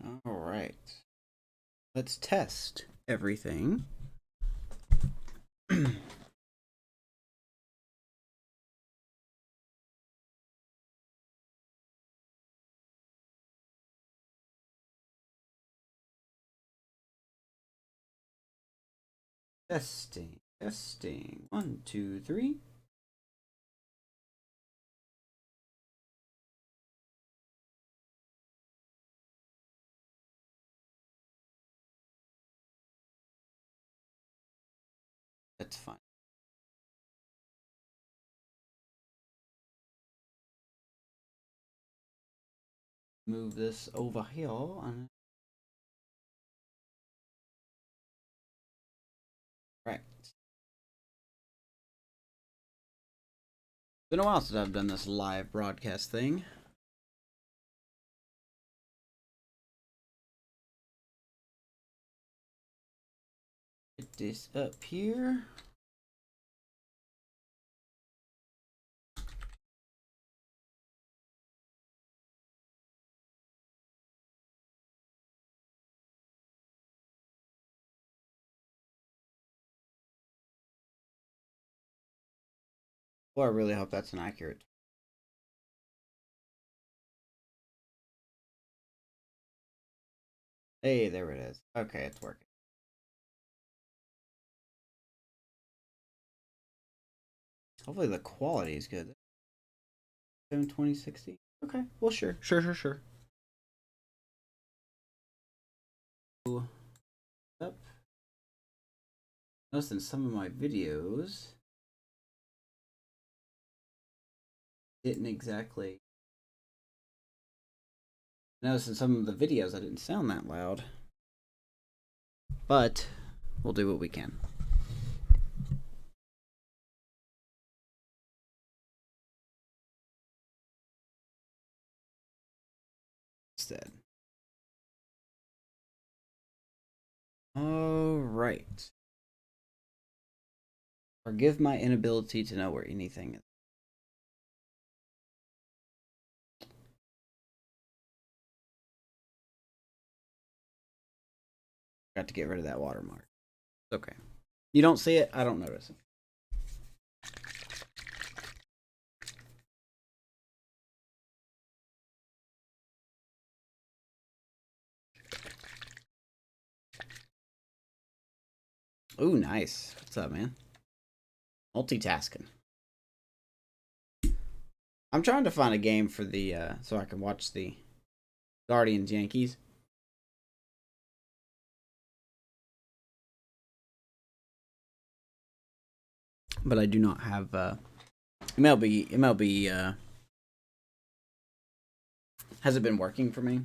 All right. Let's test everything. Testing. 1, 2, 3. That's fine. Move this over here. Right. It's been a while since I've done this live broadcast thing. Get this up here. Well, I really hope that's an accurate. Hey, there it is. Okay, it's working. Hopefully the quality is good. 72060. Okay, well, sure. Up. Notice in some of my videos didn't exactly. Notice in some of the videos I didn't sound that loud. But we'll do what we can. Instead. Alright. Forgive my inability to know where anything is. Got to get rid of that watermark. Okay. You don't see it, I don't notice it. Ooh, nice. What's up, man? Multitasking. I'm trying to find a game for the so I can watch the Guardians Yankees. But I do not have MLB hasn't been working for me.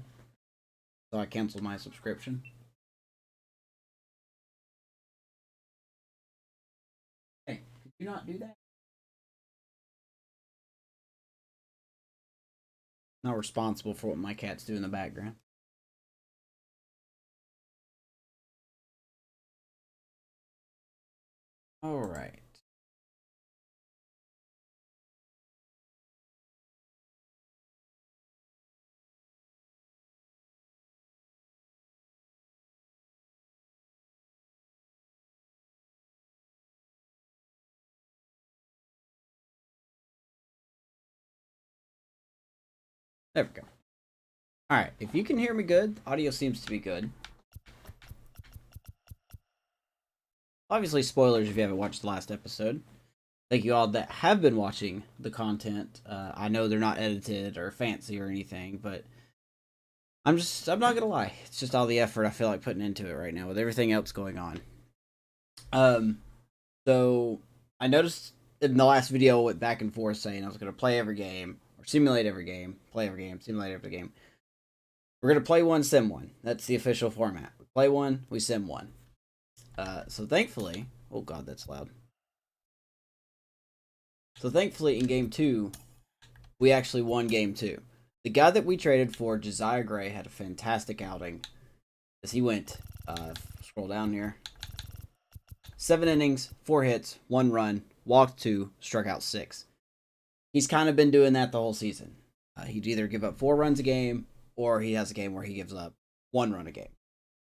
So I canceled my subscription. Hey, could you not do that? Not responsible for what my cats do in the background. All right. There we go. All right. If you can hear me good, audio seems to be good. Obviously, spoilers if you haven't watched the last episode. Thank you all that have been watching the content. I know they're not edited or fancy or anything, but I'm not gonna lie. It's just all the effort I feel like putting into it right now with everything else going on. So I noticed in the last video I went back and forth saying I was gonna play every game or simulate every game, play every game, simulate every game. We're gonna play one, sim one. That's the official format. We play one, we sim one. So thankfully, oh god, that's loud. So thankfully, in game 2, we actually won game 2. The guy that we traded for, Josiah Gray, had a fantastic outing. As he went, scroll down here. 7 innings, 4 hits, 1 run, walked 2, struck out 6. He's kind of been doing that the whole season. He'd either give up 4 runs a game, or he has a game where he gives up 1 run a game.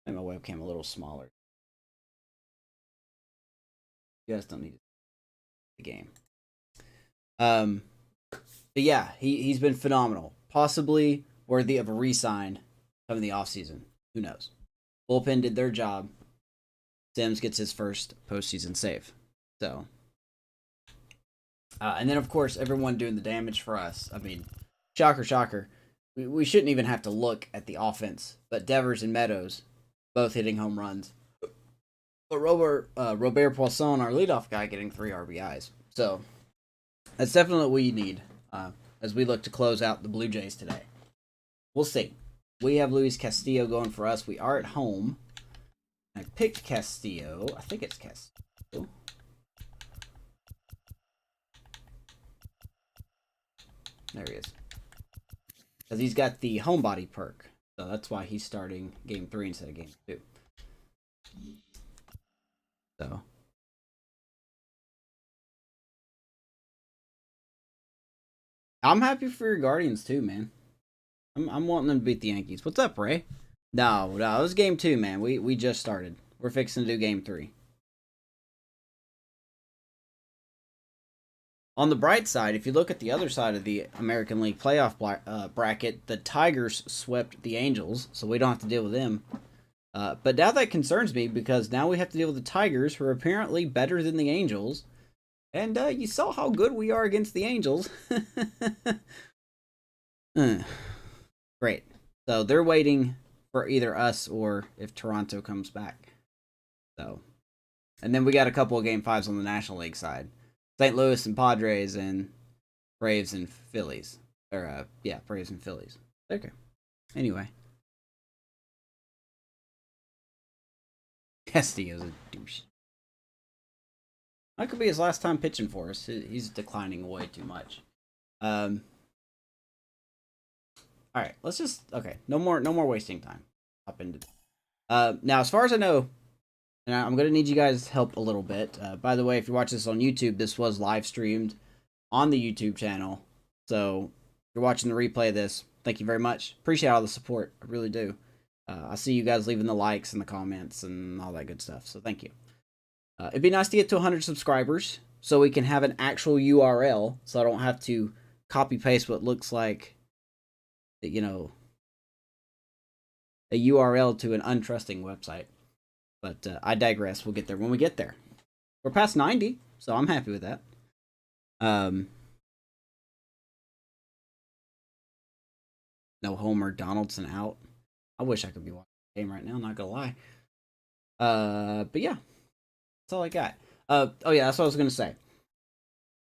Make my webcam a little smaller. You guys don't need the game. But yeah, he's been phenomenal. Possibly worthy of a re-sign coming the offseason. Who knows? Bullpen did their job. Sims gets his first postseason save. So, and then of course everyone doing the damage for us. I mean, shocker. We shouldn't even have to look at the offense, but Devers and Meadows both hitting home runs. But Robert Poisson, our leadoff guy, getting 3 RBIs. So that's definitely what we need as we look to close out the Blue Jays today. We'll see. We have Luis Castillo going for us. We are at home. I picked Castillo. I think it's Castillo. There he is. Because he's got the homebody perk. So that's why he's starting game 3 instead of game 2. So. I'm happy for your Guardians too, man. I'm wanting them to beat the Yankees. What's up, Ray? No, it was game 2, man. We just started. We're fixing to do game 3. On the bright side, if you look at the other side of the American League playoff bracket, the Tigers swept the Angels, so we don't have to deal with them. But now that concerns me because now we have to deal with the Tigers, who are apparently better than the Angels. And you saw how good we are against the Angels. Great. So they're waiting for either us or if Toronto comes back. So, and then we got a couple of game 5s on the National League side. St. Louis and Padres and Braves and Phillies. Or, Braves and Phillies. Okay. Anyway. Castillo's a douche. That could be his last time pitching for us. He's declining way too much. All right, let's just no more wasting time. Up into now, as far as I know, and I'm gonna need you guys' help a little bit. By the way, if you're watching this on YouTube, this was live streamed on the YouTube channel. So if you're watching the replay of this, thank you very much. Appreciate all the support. I really do. I see you guys leaving the likes and the comments and all that good stuff. So thank you. It'd be nice to get to 100 subscribers so we can have an actual URL, so I don't have to copy paste what looks like, you know, a URL to an untrusting website. But I digress. We'll get there when we get there. We're past 90, so I'm happy with that. No Homer, Donaldson out. I wish I could be watching the game right now, not gonna lie. But yeah, that's all I got. Oh yeah, that's what I was gonna say.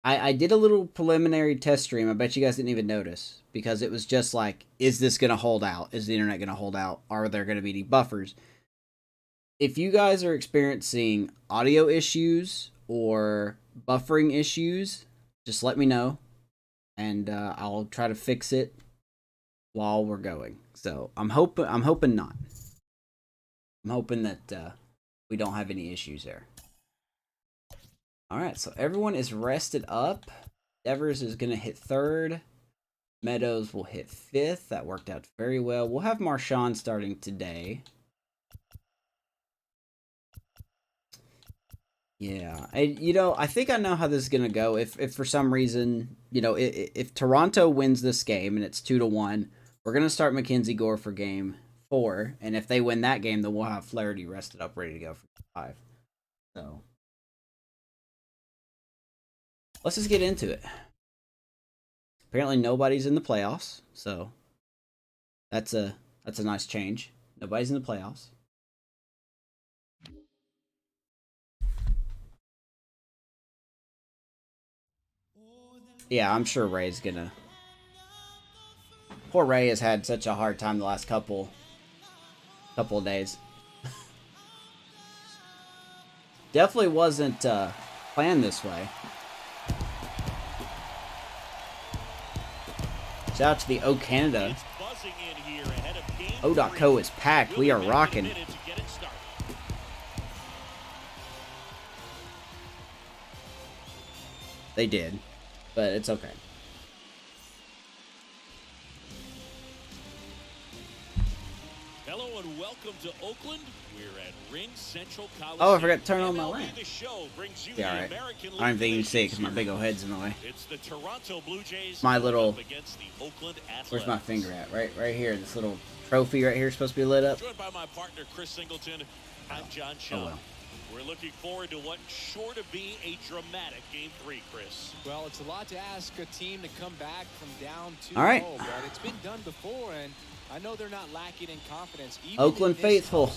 I did a little preliminary test stream. I bet you guys didn't even notice because it was just like, is this gonna hold out? Is the internet gonna hold out? Are there gonna be any buffers? If you guys are experiencing audio issues or buffering issues, just let me know, and I'll try to fix it while we're going. So I'm hoping not. I'm hoping that we don't have any issues there. All right, so everyone is rested up. Devers is going to hit 3rd. Meadows will hit 5th. That worked out very well. We'll have Marchand starting today. Yeah, I think I know how this is going to go. If for some reason, if Toronto wins this game and it's 2-1, we're going to start Mackenzie Gore for game 4. And if they win that game, then we'll have Flaherty rested up, ready to go for 5. So let's just get into it. Apparently nobody's in the playoffs, so that's a nice change. Nobody's in the playoffs. Yeah, I'm sure Ray's gonna. Poor Ray has had such a hard time the last couple of days. Definitely wasn't planned this way. Shout out to the O Canada. O.co is packed. We are rocking. They did, but it's okay. Hello Hello and welcome to Oakland. We're at Ring Central College. Oh, I forgot to turn on my lamp. Yeah, alright. I don't think you can see it because my big old head's in the way. It's the Toronto Blue Jays. My little... Against the Oakland Athletics. Where's my finger at? Right here. This little trophy right here is supposed to be lit up. Joined by my partner, Chris Singleton. I'm John Shaw. Oh, well. We're looking forward to what's sure to be a dramatic Game 3, Chris. Well, it's a lot to ask a team to come back from down 2-0, all right. but it's been done before, and I know they're not lacking in confidence. Even Oakland faithful,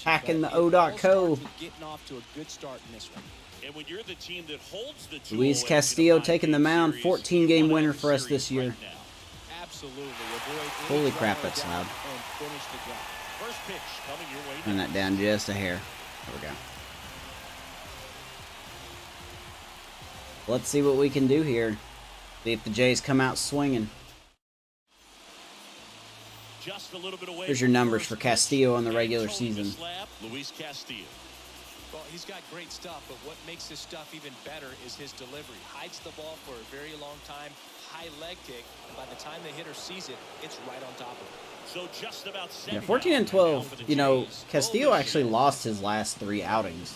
hacking the O.co. Getting off to a good start in this one. And when you're the team that holds the Luis Castillo taking the mound, 14-game winner for us this year. Absolutely. Holy crap, that's loud. First pitch coming your way. Turn that down just a hair. There we go. Let's see what we can do here. See if the Jays come out swinging. Just a little bit away. Here's your numbers for Castillo on the regular season. Luis Castillo. Well, he's got great stuff, but what makes his stuff even better is his delivery. Hides the ball for a very long time, high leg kick, and by the time the hitter sees it, it's right on top of him. So just about 14 and 12. You know, Castillo actually lost his last 3 outings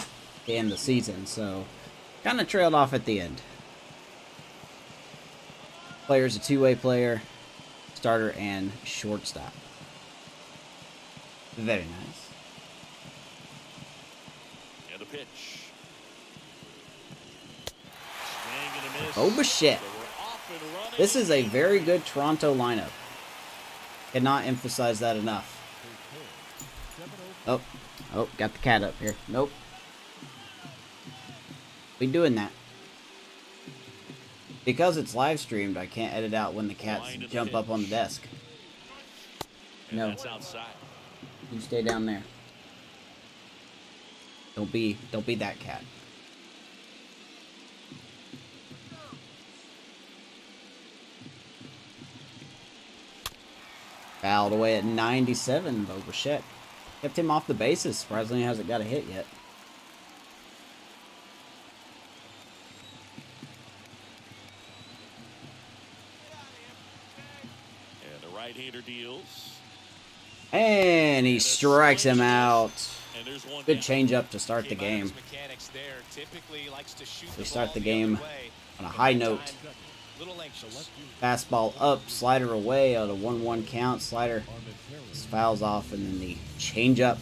to end the season, so kind of trailed off at the end. Player's a two-way player, starter and shortstop. Very nice. And the pitch. Swing and a miss. Oh, but shit. So this is a very good Toronto lineup. Cannot emphasize that enough. Oh, got the cat up here. Nope. We doing that. Because it's live streamed, I can't edit out when the cats jump up on the desk. No. That's outside. You stay down there. Don't be that cat. Fouled away at 97, Boguchet. Kept him off the bases. Surprisingly, he hasn't got a hit yet. And the right-hander deals. And he strikes him out. And there's one Good changeup to start the game. We start the game on a high note. Fastball up, slider away on a 1-1 count. Slider fouls off, and then the changeup.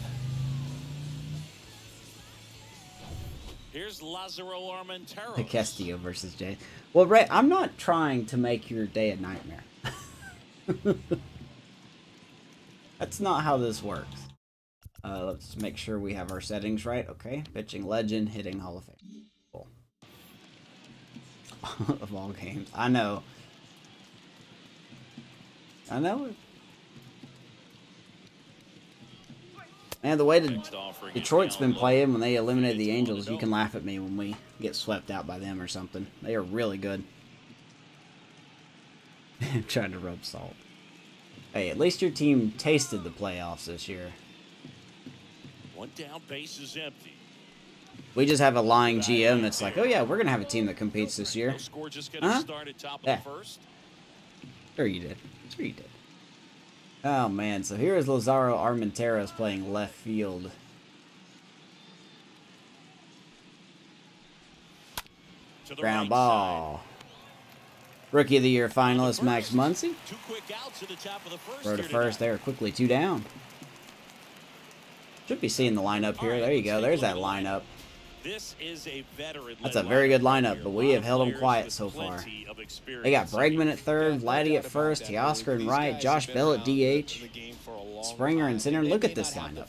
Here's Lazaro Armenteros. Castillo versus Jay. Well, Ray, I'm not trying to make your day a nightmare. That's not how this works. Let's make sure we have our settings right. Okay, pitching legend, hitting Hall of Fame. Cool. Of all games, I know. Man, the way Detroit's been playing when they eliminated the Angels, you can laugh at me when we get swept out by them or something. They are really good. I'm trying to rub salt. Hey, at least your team tasted the playoffs this year. One down, base is empty. We just have a lying GM that's like, oh yeah, we're going to have a team that competes this year. Huh? Yeah. Sure you did. Sure you did. Oh man, so here is Lazaro Armenteros playing left field. Ground ball. Rookie of the Year finalist Max Muncy. Throw to first there, quickly 2 down. Should be seeing the lineup here. There you go. There's that lineup. This is a veteran. That's a very good lineup, but we have held them quiet so far. They got Bregman at third, Vladdy at first, Teoscar in right, Josh Bell at DH, Springer in center. Look at this lineup.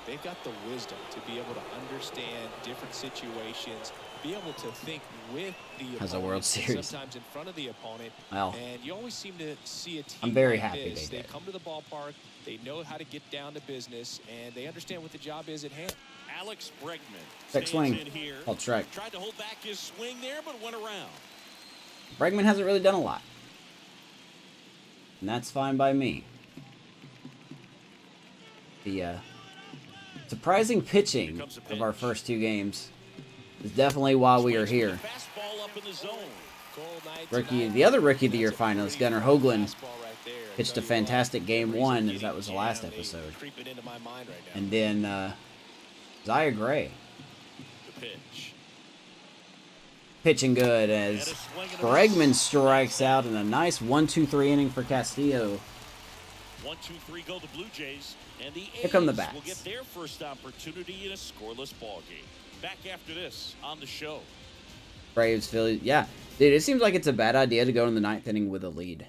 They've got the wisdom to be able to understand different situations, be able to think with the opponent, as a World Series. Sometimes in front of the opponent. Well, and you always seem to see a team I'm very like happy this. they They come to the ballpark, they know how to get down to business, and they understand what the job is at hand. Alex Bregman. Check swing. Called strike. Tried to hold back his swing there, but went around. Bregman hasn't really done a lot. And that's fine by me. The surprising pitching of our first 2 games is definitely why we are here. The other Rookie of the Year finalist, Gunnar Hoagland, Pitched a fantastic game one, as that was the last episode. And then Josiah Gray. The pitch. Pitching good as Bregman strikes out in a nice 1-2-3 inning for Castillo. 1-2-3 go the Blue Jays, and the Here come the A's bats. will get their first opportunity in a scoreless ball game. Back after this on the show. Braves, Phillies. Yeah, dude, it seems like it's a bad idea to go in the ninth inning with a lead.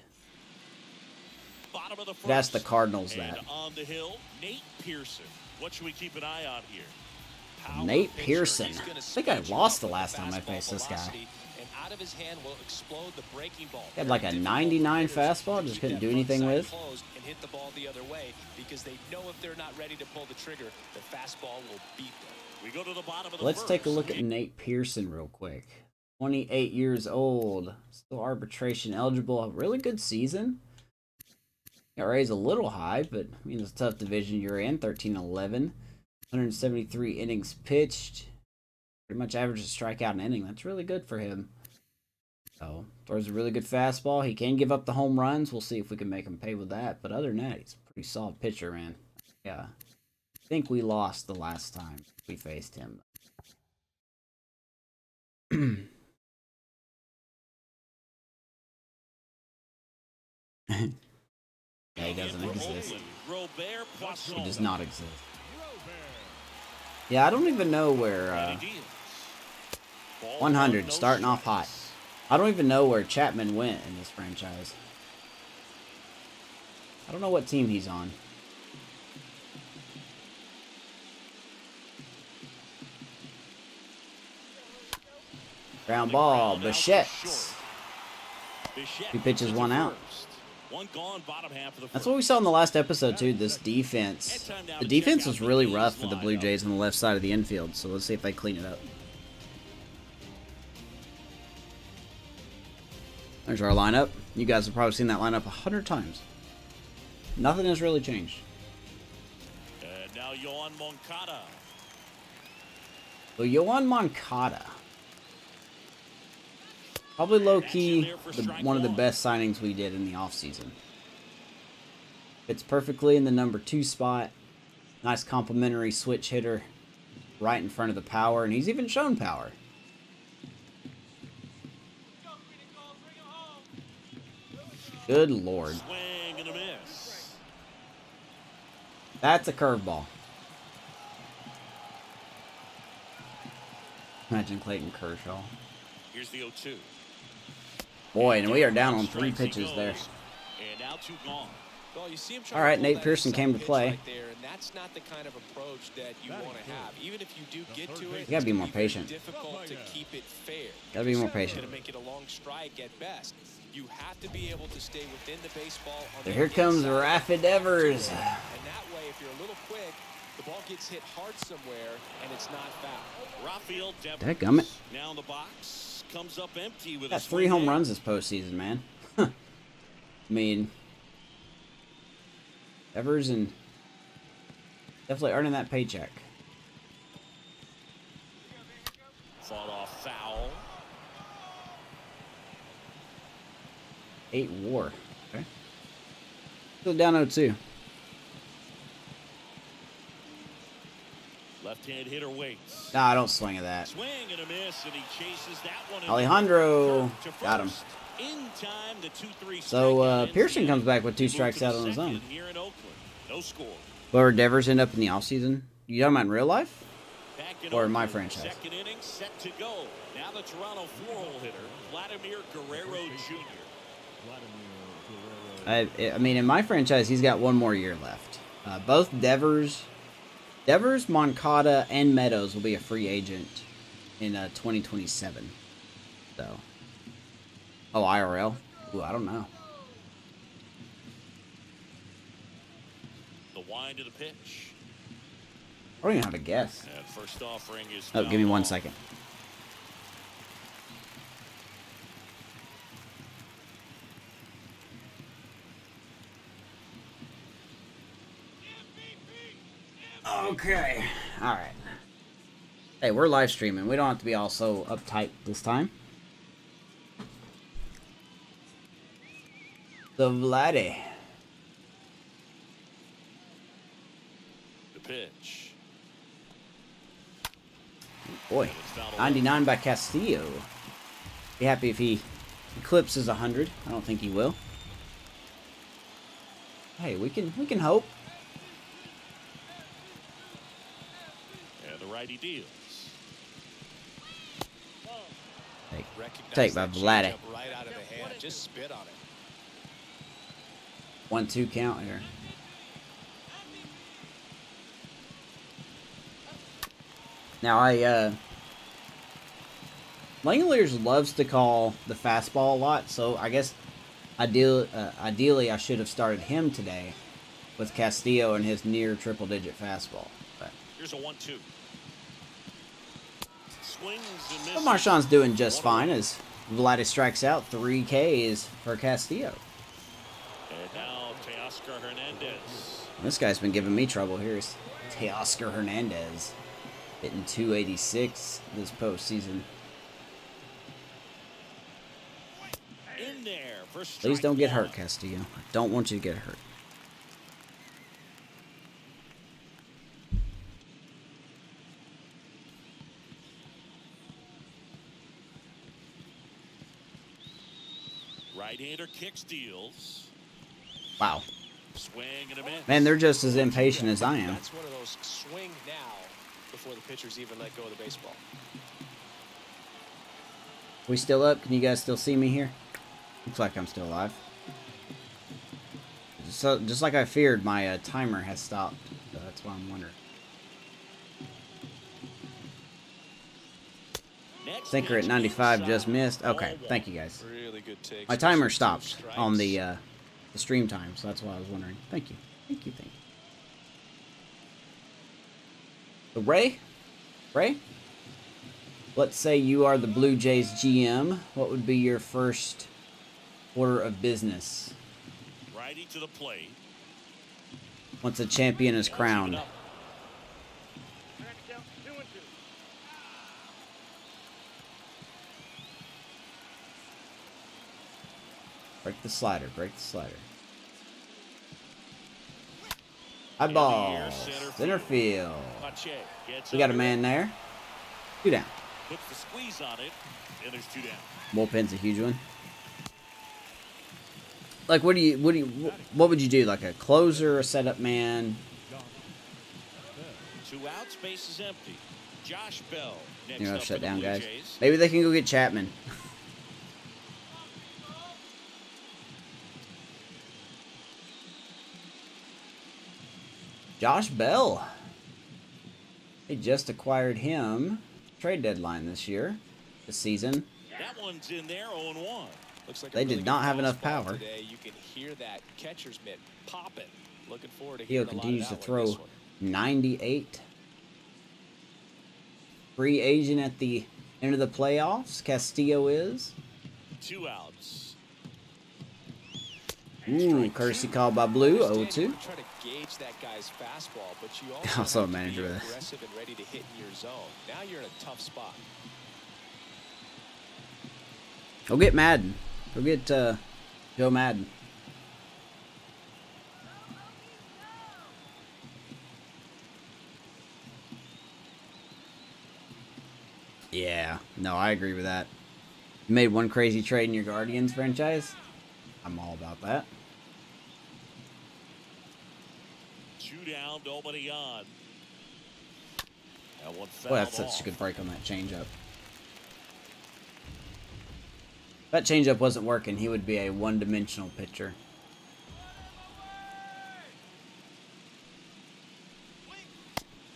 Bottom of the first. That's the Cardinals And that. on the hill, Nate Pearson. What should we keep an eye on here? Nate Pearson. I think I lost the last time I faced this guy. And out of his hand will explode the breaking ball. He had like a 99 fastball, just couldn't do anything with. And hit the ball the other way because they know if they're not ready to pull the trigger, the fastball will beat them. We go to the bottom of the Let's first. take a look at Nate Pearson real quick. 28 years old, still arbitration eligible. A really good season. ERA's a little high, but I mean it's a tough division you're in. 13-11, 173 innings pitched. Pretty much averages a strikeout an inning. That's really good for him. So throws a really good fastball. He can give up the home runs. We'll see if we can make him pay with that. But other than that, he's a pretty solid pitcher, man. Yeah, I think we lost the last time we faced him. Yeah, he doesn't exist. He does not exist. Yeah, I don't even know where 100 starting off hot. I don't even know where Chapman went in this franchise. I don't know what team he's on. Ground ball, Bichette. 2 pitches, 1 out. One gone, bottom half of the That's what we saw in the last episode, too, this defense. The defense was really rough for the Blue Jays on the left side of the infield, so let's see if they clean it up. There's our lineup. You guys have probably seen that lineup 100 times. Nothing has really changed. And now Yohan Moncada. So, Yohan Moncada. Probably low-key one of the best signings we did in the offseason. Fits perfectly in the number 2 spot. Nice complimentary switch hitter right in front of the power, and he's even shown power. Good Lord. Swing and a miss. That's a curveball. Imagine Clayton Kershaw. Here's the 0-2. Boy, and we are down on 3 pitches there. And now 2 gone. Well, you see him All right, Nate Pearson came to play. right there, and that's not the kind of approach that you want to have. Even if you do get to it, You gotta be more very patient. difficult to keep it fair. Gotta be more It's gonna patient. make it a long strike at best. You have to be able to stay within the baseball. On So the here comes inside. Rafa Devers. And that way, if you're a little quick, the ball gets hit hard somewhere, and it's not foul. Rafael Devers. Dadgummit. Now in the box. Comes up empty with Got a 3 swing home in. runs this postseason, man. I mean, Devers and definitely earning that paycheck. Fought off foul. 8 WAR. Okay. Still down 0-2. Left-hand hitter waits. Nah, I don't swing at that. Swing and a miss, and he chases that one. Alejandro to got him. first. In time, the 2-3 So strikeout Pearson ends comes the back with 2 inning. strikes Move out to on his second own. Here in Oakland. No score. Where Devers end up in the offseason? You talking about in real life? Back in Or in my Oakland, franchise? Second inning set to go. Now the Toronto 4-hole hitter, Vladimir Guerrero Jr. I mean, in my franchise, he's got 1 more year left. Both Devers, Moncada, and Meadows will be a free agent in 2027. So, oh, IRL? Ooh, I don't know. The wind to the pitch. I don't even have a guess. And first offering is Oh, give me 1 foul. second. Okay. All right. Hey, we're live streaming. We don't have to be all so uptight this time. So, Vladdy. pitch. Boy, 99 by Castillo. Be happy if he eclipses 100. I don't think he will. Hey, we can hope. And the righty deals. Take by Vladdy. Right out of the hand. Just spit on it. 1-2 count here. Now Langoliers loves to call the fastball a lot, so I guess ideally I should have started him today with Castillo and his near triple-digit fastball. But Here's a 1-2. Swings and but misses. Marshawn's doing just fine as Vladdy strikes out. 3 Ks for Castillo. And now Teoscar Hernandez. This guy's been giving me trouble. Here's Teoscar Hernandez hitting 286 this postseason. In there for Please don't get strike hurt, Castillo. I don't want you to get hurt. Right-hander kicks, deals. Wow. Swing and a miss. Man, they're just as impatient as I am. That's one of those swing now before the pitchers even let go of the baseball. We still up? Can you guys still see me here? Looks like I'm still alive. So, just like I feared, my timer has stopped. So that's why I'm wondering. Next Sinker at pitch 95 just inside. missed. Okay, Ball thank you guys. Really good take. My timer stopped on the stream time, so that's why I was wondering. Thank you. Thank you, thank you. So Ray? Let's say you are the Blue Jays GM. What would be your first order of business Righty to the plate. once a champion is crowned? Break the slider, break the slider. High ball, center field. Pache gets We got a under man it, there. 2 down. puts the squeeze on it, and there's 2 down. Bullpen's a huge one. Like, what would you do? Like a closer, a setup man? 2 outs, base is empty. Josh Bell next You know, up shut for the down, Blue guys. Jays. Maybe they can go get Chapman. Josh Bell. They just acquired him. Trade deadline this season. That one's in there, 0-1. Looks like a They really did good not have enough fastball power. Today. You can hear that catcher's mitt popping. Looking forward to Theo hearing a lot continues of to that one, this throw one. 98. Free agent at the end of the playoffs. Castillo is. 2 outs. Ooh, courtesy call by Blue. Understand 0-2. you try to gauge that guy's fastball, but you also Also a have to manager be with this. aggressive and ready to hit in your zone. Now you're in a tough spot. Go get Madden. Go get Joe Madden. Yeah, no, I agree with that. You made one crazy trade in your Guardians franchise. I'm all about that. 2 down, nobody on. That one Boy, that's fouled such a good off. break on that changeup. If that changeup wasn't working, he would be a one-dimensional pitcher.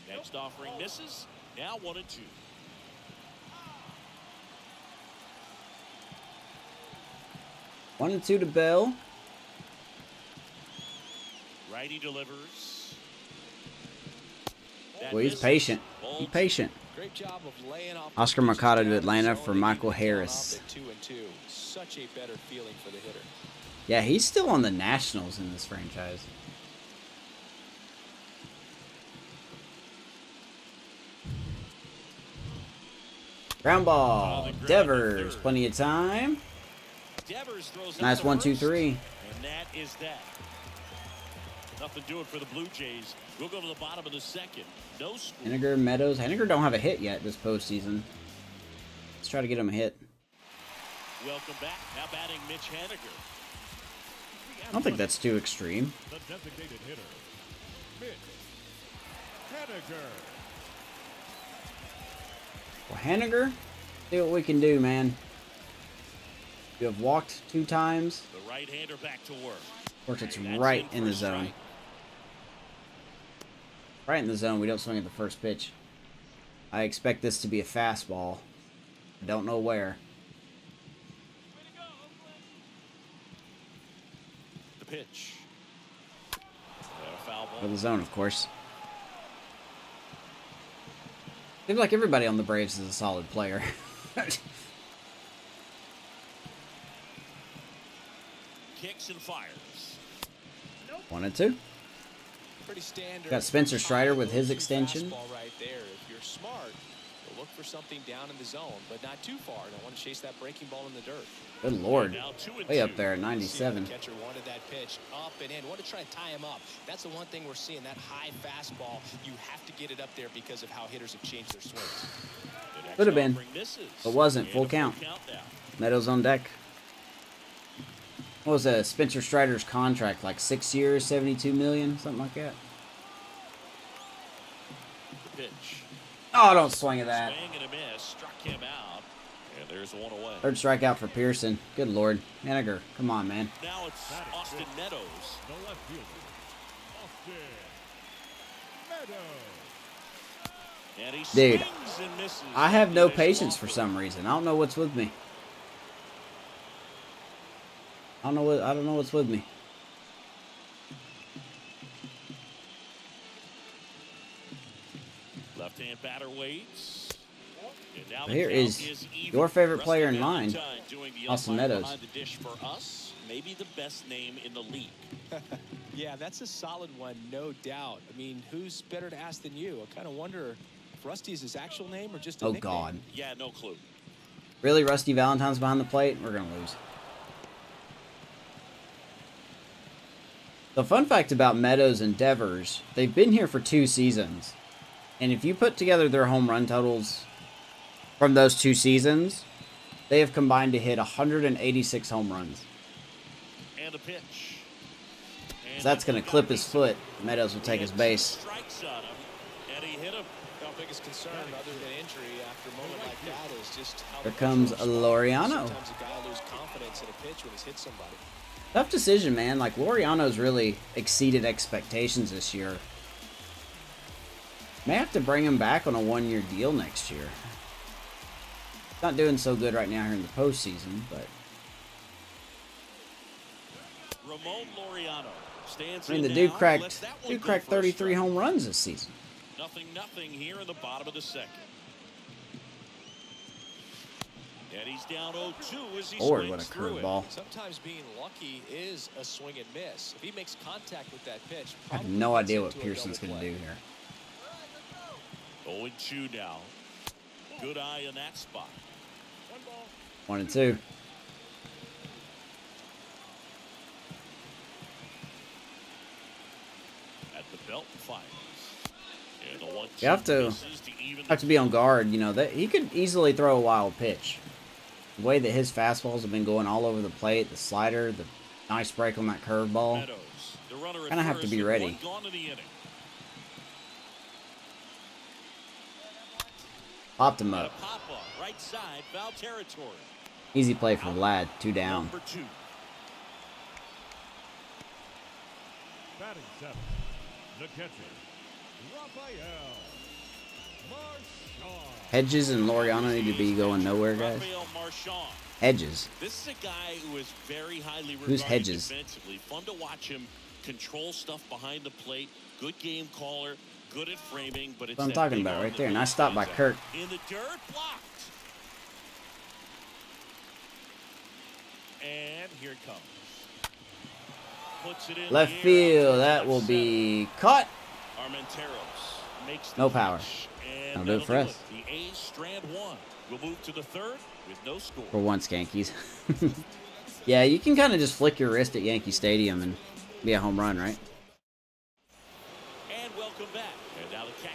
Next offering misses. Now 1-2. One and 2 to Bell. Righty delivers. That Well, he's misses. patient. Ball Be patient. Great job of laying off. Oscar the pitches Mercado to down the Atlanta zone for and Michael getting it down Harris. off at 2-2. Such a better feeling for the hitter. Yeah, he's still on the Nationals in this franchise. Ground ball. Devers. Plenty of time. Devers throws Nice out to 1, 2, first, 3. And that is that. Nothing doing for the Blue Jays. We'll go to the bottom of the second. No score. Henniger, Meadows. Henniger don't have a hit yet this postseason. Let's try to get him a hit. Welcome back. Now batting Mitch Henniger. I don't think that's too extreme. The designated hitter, Mitch Henniger. Well, Henniger, see what we can do, man. You have walked 2 times. The right-hander back to work. Of course, it's That's right in in the for a zone. strike. Right in the zone. We don't swing at the first pitch. I expect this to be a fastball. I don't know where. The pitch. Foul ball. For the zone, of course. Seems like everybody on the Braves is a solid player. Kicks and fires. 1-2. Pretty standard. Got Spencer Strider with his extension. Fastball right there. If you're smart, you'll look for something down in the zone, but not too far. Don't want to chase that breaking ball in the dirt. Good lord. Now 2-2. Way up there at See how 97. the catcher wanted that pitch up and in. Want to try to tie him up. That's the one thing we're seeing. That high fastball. You have to get it up there because of how hitters have changed their swings. The next Could have been. offering misses. But wasn't. And Full a count. now. Meadows on deck. What was Spencer Strider's contract? Like 6 years, 72 million? Something like that. The pitch. Oh, don't swing at that. Swing and a miss. Struck him out. And there's one away. Third strikeout for Pearson. Good lord. Henniger, come on, man. Now it's Austin Meadows. The left fielder, Austin Meadows. And he Dude, swings and misses. I have no Finish patience off for with some reason. I don't know what's with me. I don't know what's with me. left-hand batter waits. And now the Here count is even. your favorite Rusty player in mine, Valentine doing the Austin umpire Meadows. behind the dish for us. Maybe the best name in the league. Yeah, that's a solid one, no doubt. I mean, who's better to ask than you? I kind of wonder if Rusty is his actual name or just a Oh, nickname. God. Yeah, no clue. Really, Rusty Valentine's behind the plate? We're going to lose. The fun fact about Meadows and Devers, they've been here for 2 seasons. And if you put together their home run totals from those 2 seasons, they have combined to hit 186 home runs. And a pitch. And So that's going to clip his foot. Meadows will take his base. Strikes on him, and he hit him. Our biggest concern, other than injury, after a moment like that, is just how Here the comes pitcher responds. Laureano. Sometimes a guy loses confidence in a pitch when he's hit somebody. Tough decision, man. Like, Laureano's really exceeded expectations this year. May have to bring him back on a 1-year deal next year. Not doing so good right now here in the postseason, but Ramon Laureano stands I mean, the in dude now, cracked lets that one go for a 33 strike. home runs this season. Nothing here in the bottom of the second. And he's down 0-2 as he Lord, what a swings through it. curveball. Sometimes being lucky is a swing and miss. If he makes contact with that pitch, I have probably no gets idea what into a Pearson's double going to play. do here. 0-2 now. Good eye in that spot. 1 and 2. At the belt fires. And the 1-2 You have to misses to even Have to be on guard. You know that he could easily throw a wild pitch. The way that his fastballs have been going all over the plate, the slider, the nice break on that curveball. Meadows. The runner at Kinda have to first be and ready. one gone in the inning. Popped him A up. pop-up, right side, foul territory. Easy play for Vlad. 2 down. Number 2. Batting 7, the catcher, Rafael Marchand. Hedges and Laureano need to be going nowhere, guys. Rafael Marchand. Hedges. This is a guy who is very highly regarded Who's Hedges? defensively. Fun to watch him control stuff behind the plate. Good game caller. Good at framing, but it's That's what I'm that talking big about arm right that there. really Nice stop by stands out. Kirk. In the dirt, blocked. And here it comes. Puts it in Left the air field. out to That left will center. be caught. Armenteros makes the No power. catch, and That'll do it for us. The A's strand 1. We'll move to the 3rd with no score. For once, Yankees. Yeah, you can kind of just flick your wrist at Yankee Stadium and be a home run, right?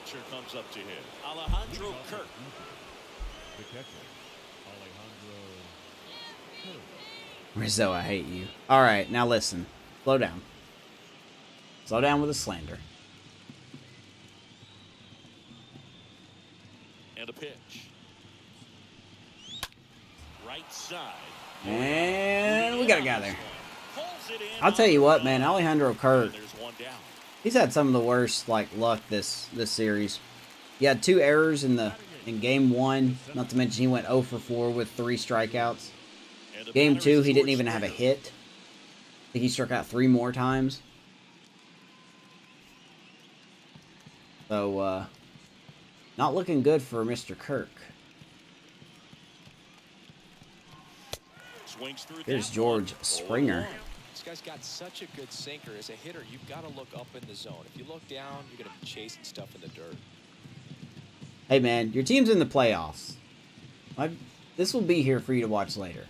pitcher comes up to hit. Alejandro Kirk. The catcher, Alejandro Kirk. Rizzo, I hate you. Alright, now listen. Slow down. Slow down with the slander. And a pitch. Right side. And we got a guy there. I'll tell you what, man. Alejandro Kirk, There's one down. he's had some of the worst luck this series. He had 2 errors in game 1. Not to mention he went 0 for 4 with 3 strikeouts. And the Game batter 2, is he didn't George even have a Springer. hit. I think he struck out 3 more times. So, not looking good for Mr. Kirk. Swings through Here's that George one. Springer. This guy's got such a good sinker. As a hitter, you've got to look up in the zone. If you look down, you're going to be chasing stuff in the dirt. Hey, man, your team's in the playoffs. This will be here for you to watch later.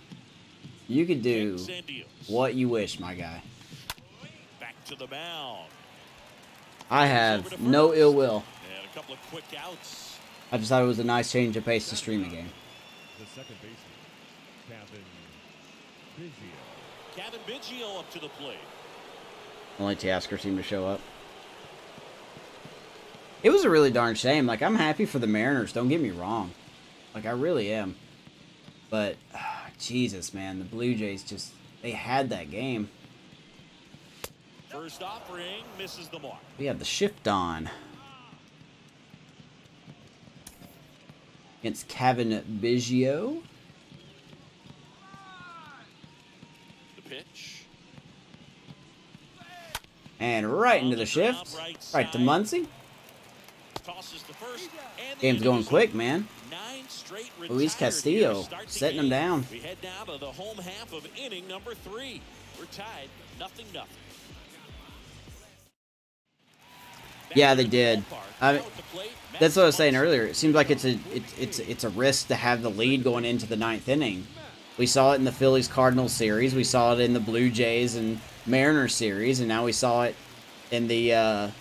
You could do Kicks and deals. what you wish, my guy. Back to the mound. I have no ill will. And a couple of quick outs. I just thought it was a nice change of pace to stream a game. The second baseman, Kevin Biggio. Kevin Biggio up to the plate. Only Tasker seemed to show up. It was a really darn shame. Like, I'm happy for the Mariners, don't get me wrong. Like, I really am. But, Jesus, man, the Blue Jays just, they had that game. First offering misses the mark. We have the shift on. Against Kevin Biggio. The pitch. And right into the shift. Right to Muncy. Tosses the first. And the Game's inning going is quick, over. man. 9 straight Luis retired Castillo here to start the setting him game. down. We head down to the home half of inning number 3. We're tied 0-0. Yeah, they did. I mean, that's what I was saying earlier. It seems like it's a risk to have the lead going into the 9th inning. We saw it in the Phillies-Cardinals series. We saw it in the Blue Jays and Mariners series, and now we saw it in the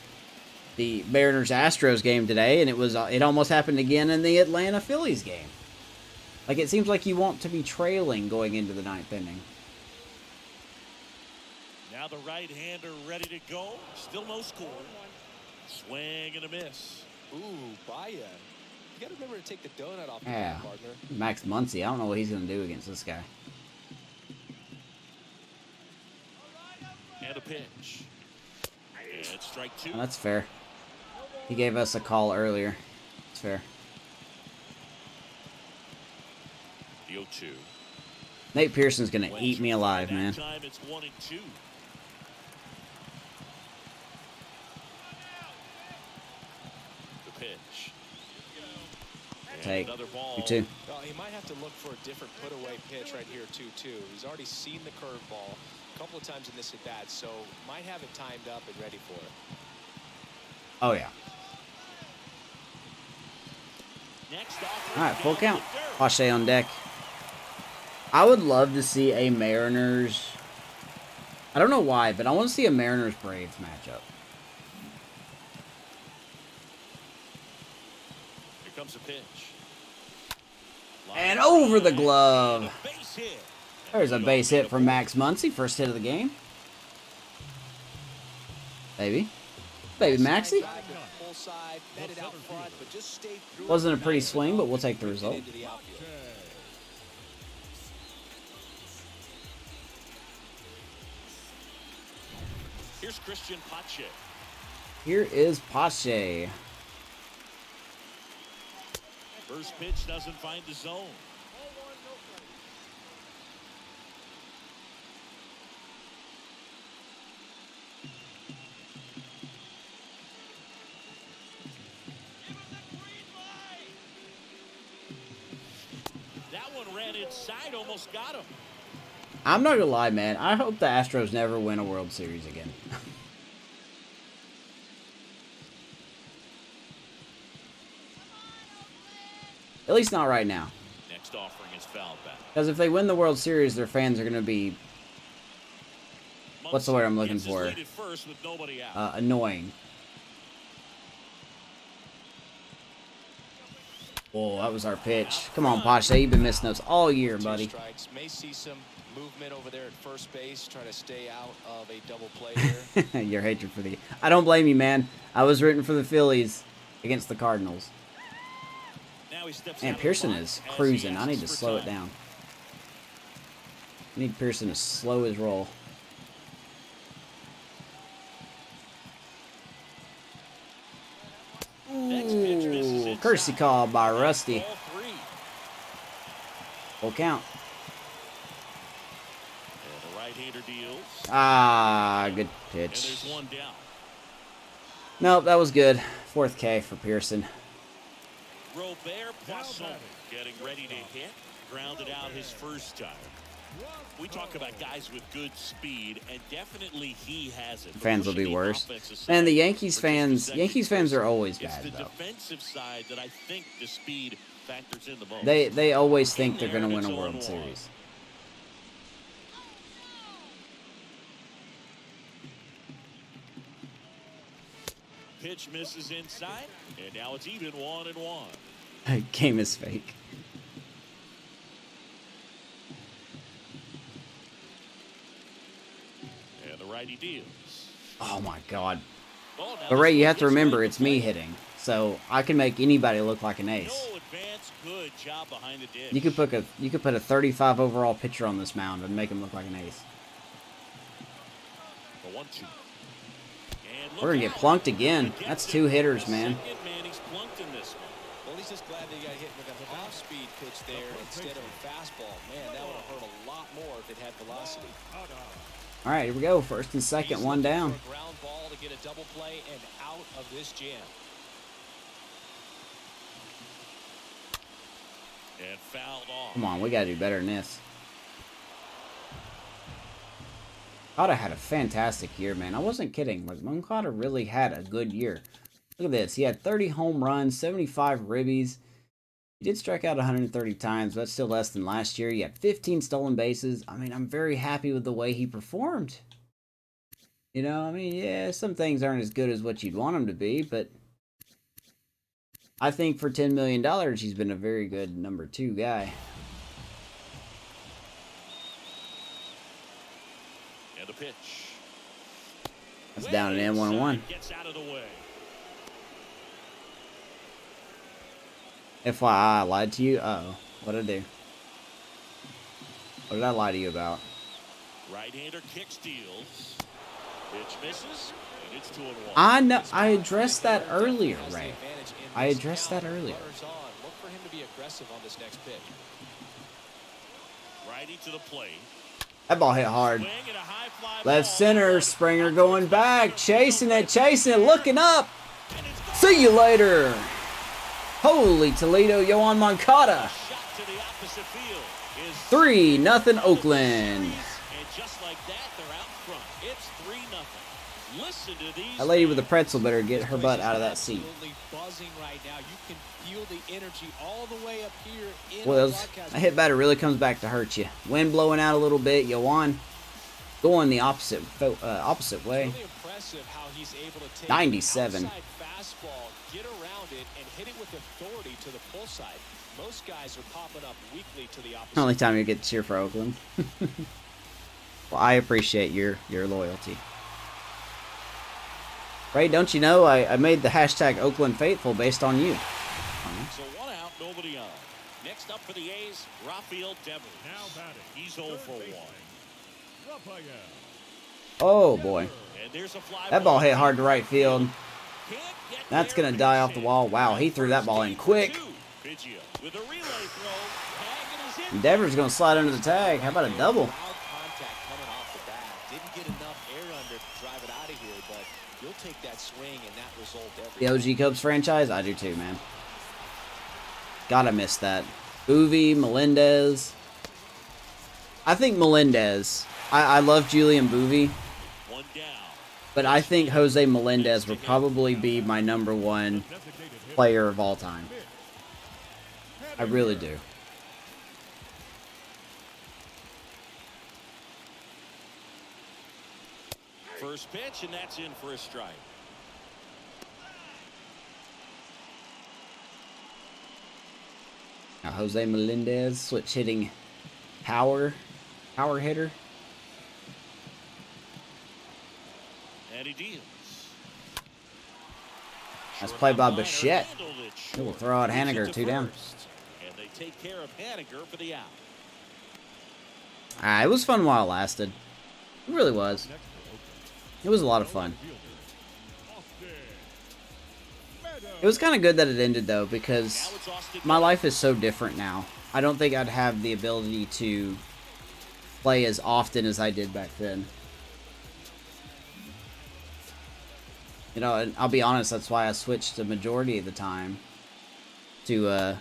Mariners-Astros game today, and it almost happened again in the Atlanta Phillies game. Like, it seems like you want to be trailing going into the 9th inning. Now the right-hander ready to go. Still no score. Swing and a miss. Ooh, Baya. You got to remember to take the donut off the Yeah. bat, partner. Max Muncy, I don't know what he's going to do against this guy. And a pitch. And strike 2. Oh, that's fair. He gave us a call earlier. It's fair. The 0-2. Nate Pearson's going to eat me alive, man. That time it's 1-2. The pitch. And Take. another ball. You too. Well, he might have to look for a different put-away pitch right here, too. He's already seen the curveball a couple of times in this at-bat, so might have it timed up and ready for it. Oh, yeah. Next offering All right, full down count. the dirt. Pache on deck. I would love to see a Mariners... I don't know why, but I want to see a Mariners-Braves matchup. Here comes a pitch. And over the glove. And a base hit. There's a base hit from Max Muncy. First hit of the game. Baby. Baby Maxie. Full side, met it out front, but just stayed through it. Wasn't a pretty swing, but we'll take the result. Into the outfield. Here's Christian Pache. Here is Pache. First pitch doesn't find the zone. That one ran inside, almost got him. I'm not gonna lie, man. I hope the Astros never win a World Series again. At least not right now. Next offering is fouled back. Because if they win the World Series, their fans are gonna be What's the word I'm looking Gets his for? lead at first with nobody out. annoying. Oh, that was our pitch. Come on, Pache. You've been missing those all year, 2 buddy. strikes. May see some movement over there at first base. Try to stay out of a double play here. Your hatred for the... I don't blame you, man. I was rooting for the Phillies against the Cardinals. Now he steps Man, out of the Pearson box is as cruising. he I need asks to for slow it time. down. I need Pearson to slow his roll. Next pitch misses Ooh, inside. courtesy call by Rusty. Ball 3. Full count. And the right-hander deals. Ah, good And pitch. there's one down. Nope, that was good. 4th K for Pearson. Robert Poisson getting ready to hit. Grounded out his first time. We talk about guys with good speed, and definitely he has it. Fans will be Pushing the worse. offensive Man, the side Yankees for just fans, the second Yankees fans are person. always It's bad the though. defensive side that I think the speed factors in the most. They always think they're In there, gonna win it's a World 0-1. Series. Pitch misses inside, and now it's even 1-1. Game is fake. And the righty deals. Oh my God. Well, now But this Ray, you one have to gets remember right it's to me play. hitting, so I can make anybody look like an ace. No advance, good job behind the dish. You could put a 35 overall pitcher on this mound and make him look like an ace. The 1-2. And look We're gonna get out. plunked again. He gets That's it. 2 hitters, The man. second man he's plunked in this one. Well, he's just glad that he got hit with an off-speed pitch there instead of a fastball. Man, that would have hurt a lot more if it had velocity. All right, here we go. 1st and 2nd, He's one looking down. for a ground ball to get a double play and out of this jam. And fouled off. Come on, we gotta do better than this. Moncada had a fantastic year, man. I wasn't kidding. Moncada really had a good year. Look at this. He had 30 home runs, 75 ribbies. He did strike out 130 times, but that's still less than last year. He had 15 stolen bases. I mean, I'm very happy with the way he performed. You know, I mean, yeah, some things aren't as good as what you'd want them to be, but I think for $10 million, he's been a very good number 2 guy. And the pitch. That's down and in, 1-1. Gets out of the way. FYI, I lied to you. Uh-oh. What'd I do? What did I lie to you about? Right-hander kick steals. Pitch misses, and it's 2-1. I know. I addressed that earlier, Ray. I addressed that earlier. Runners on. Look for him to be aggressive on this next pitch. Righty to the plate. That ball hit hard. Swing and a high fly Left ball. center, Springer going back, chasing it, looking up. See you later. Holy Toledo, Yohan Moncada. Shot to the opposite field is 3-0 Oakland. And just like that, they're out front. It's 3-0. Listen to these. That lady with the pretzel better get her butt out of that seat. Absolutely buzzing right now. You can feel the energy all the way up here in Well, the that broadcast. hit batter really comes back to hurt you. Wind blowing out a little bit. Yohan going the opposite way. Really impressive how he's able to take 97. an outside fastball, get around it, and hit it with authority to the pull side. Most guys are popping up weakly to the opposite. Only time you get to cheer for Oakland. Well, I appreciate your loyalty. Ray, don't you know I made the hashtag Oakland Faithful based on you? So 1 out, nobody on. Next up for the A's, Rafael Devers. Now batting. He's 0 for 1. Rafael. Oh boy, And there's a fly that ball hit hard to right field. Can't get That's there, gonna but die he's off the in. wall. Wow, he threw that ball in quick. Biggio with a relay throw. Tag and is in. Devers gonna slide under the tag. How about a double? Wild contact coming off the bat. Didn't get enough air under to drive it out of here, but you'll take that swing and that result every The OG Cubs franchise? I do too, man. Gotta miss that. Boovie, Melendez. I think Melendez. I love Julian Boovie, One down. but I think Jose Melendez will probably be my number 1 player of all time. I really do. First pitch, and that's in for a strike. Now Jose Melendez, switch hitting power hitter. And he deals. That's played by Bichette. We'll throw out Haniger, 2 down. And they take care of Haniger for the out. It was fun while it lasted. It really was. It was a lot of fun. It was kind of good that it ended, though, because my life is so different now. I don't think I'd have the ability to play as often as I did back then. You know, and I'll be honest, that's why I switched the majority of the time to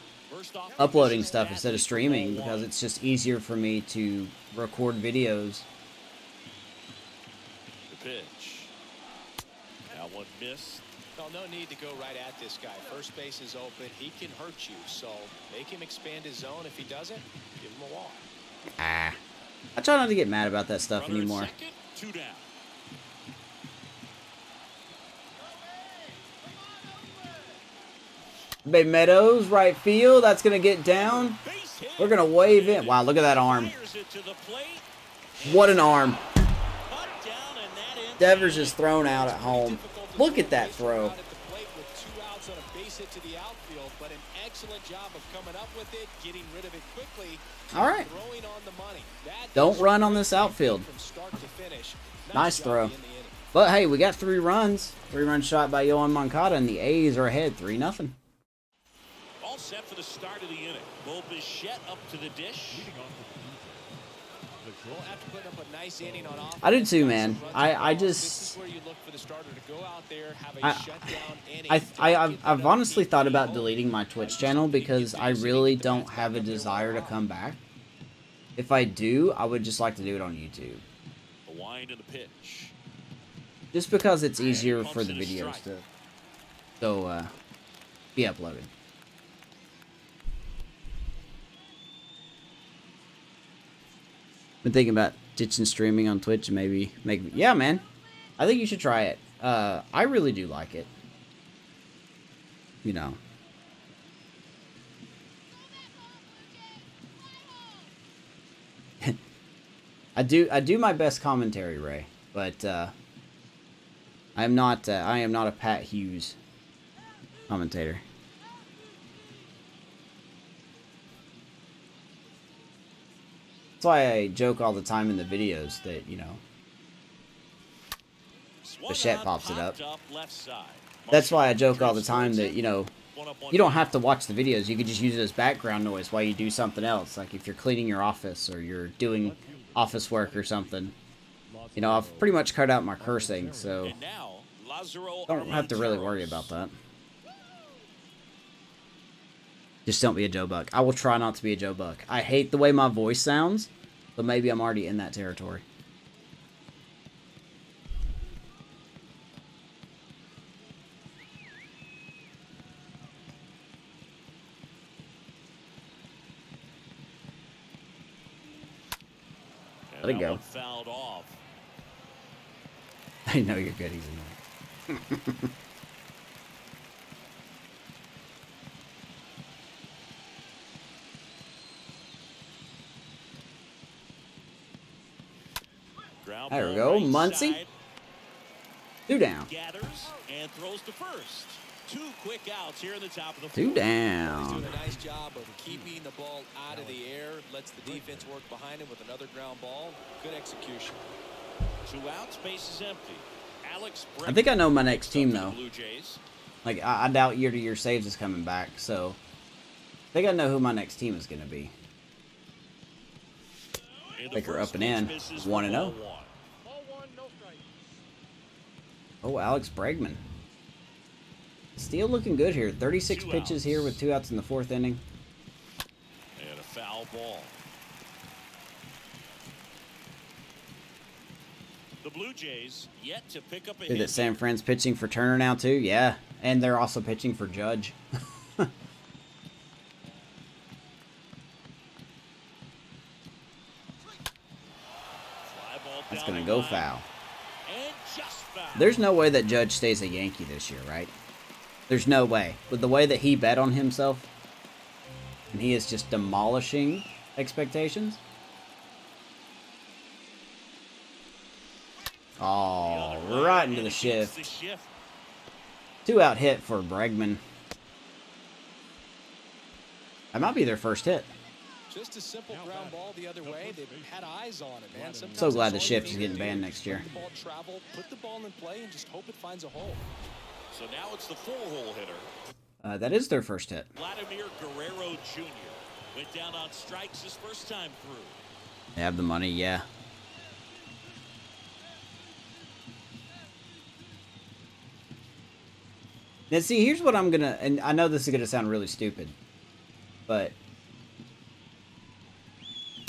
uploading stuff instead of streaming, because it's just easier for me to record videos. The pitch. That one missed. Well, no need to go right at this guy. First base is open. He can hurt you, so make him expand his zone. If he doesn't, give him a walk. I try not to get mad about that stuff Runner at anymore. second, 2 down. Bay Meadows, right field. That's going to get down. Base hit. We're going to wave in. Wow, look at that arm. Fires it to the plate. What an arm. Cut down, and that ends Devers just thrown out at home. Look at that throw. At the plate with 2 outs on a base hit to the outfield, but an excellent job of coming up with it, getting rid of it quickly. All right. Throwing on the money. That Don't run on this outfield. from start to finish. Nice job throw. in the inning. But hey, we got 3 runs. 3-run shot by Yohan Moncada, and the A's are ahead 3-0. All set for the start of the inning. Bo Bichette up to the dish. We'll have to put up a nice inning on offense. I did too, man. This is where you look for the starter to go out there, have a shutdown inning. I've honestly thought about deleting my Twitch channel because I really don't have a desire to come back. If I do, I would just like to do it on YouTube. The wind and the pitch. Just because it's easier for the videos to go be uploaded. Been thinking about ditching streaming on Twitch and maybe yeah, man. I think you should try it. I really do like it. You know. I do my best commentary, Ray, but I am not a Pat Hughes commentator. That's why I joke all the time in the videos that, you know, Bichette pops it up. That's why I joke all the time that, you know, you don't have to watch the videos. You could just use it as background noise while you do something else. Like if you're cleaning your office or you're doing office work or something. You know, I've pretty much cut out my cursing, so don't have to really worry about that. Just don't be a Joe Buck. I will try not to be a Joe Buck. I hate the way my voice sounds, but maybe I'm already in that territory. Let it go. Fouled off. I know you're good, he's annoying. There we go, Muncy. 2 down. Gathers and throws to first. 2 quick outs here in the top of the 2 fourth. down. He's doing a nice job of keeping the ball out of the air, lets the defense work behind him with another ground ball. Good execution. 2 outs, base is empty. Alex I think I know my next team, though. Blue Jays. Like, I doubt year-to-year saves is coming back, so I think I know who my next team is going to be. Baker up and in, 1-0. Oh, Alex Bregman. Still looking good here. 36 pitches here with 2 outs in the 4th inning. And a foul ball. The Blue Jays yet to pick up a Dude, hit. that San Fran's pitching for Turner now, too? Yeah. And they're also pitching for Judge. That's going to go foul. And just foul. There's no way that Judge stays a Yankee this year, right? There's no way. With the way that he bet on himself. And he is just demolishing expectations. Oh, right into the shift. 2 out hit for Bregman. That might be their first hit. Just a simple ground ball the other way. They've had eyes on it, man. Sometimes So glad the that's all shift you is need getting to banned do. next year. Let the ball travel, put the ball in play, and just hope it finds a hole. So now it's the 4-hole hitter. That is their first hit. Vladimir Guerrero Jr. went down on strikes his first time through. They have the money, yeah. Now, see, here's what I'm gonna, and I know this is gonna sound really stupid, but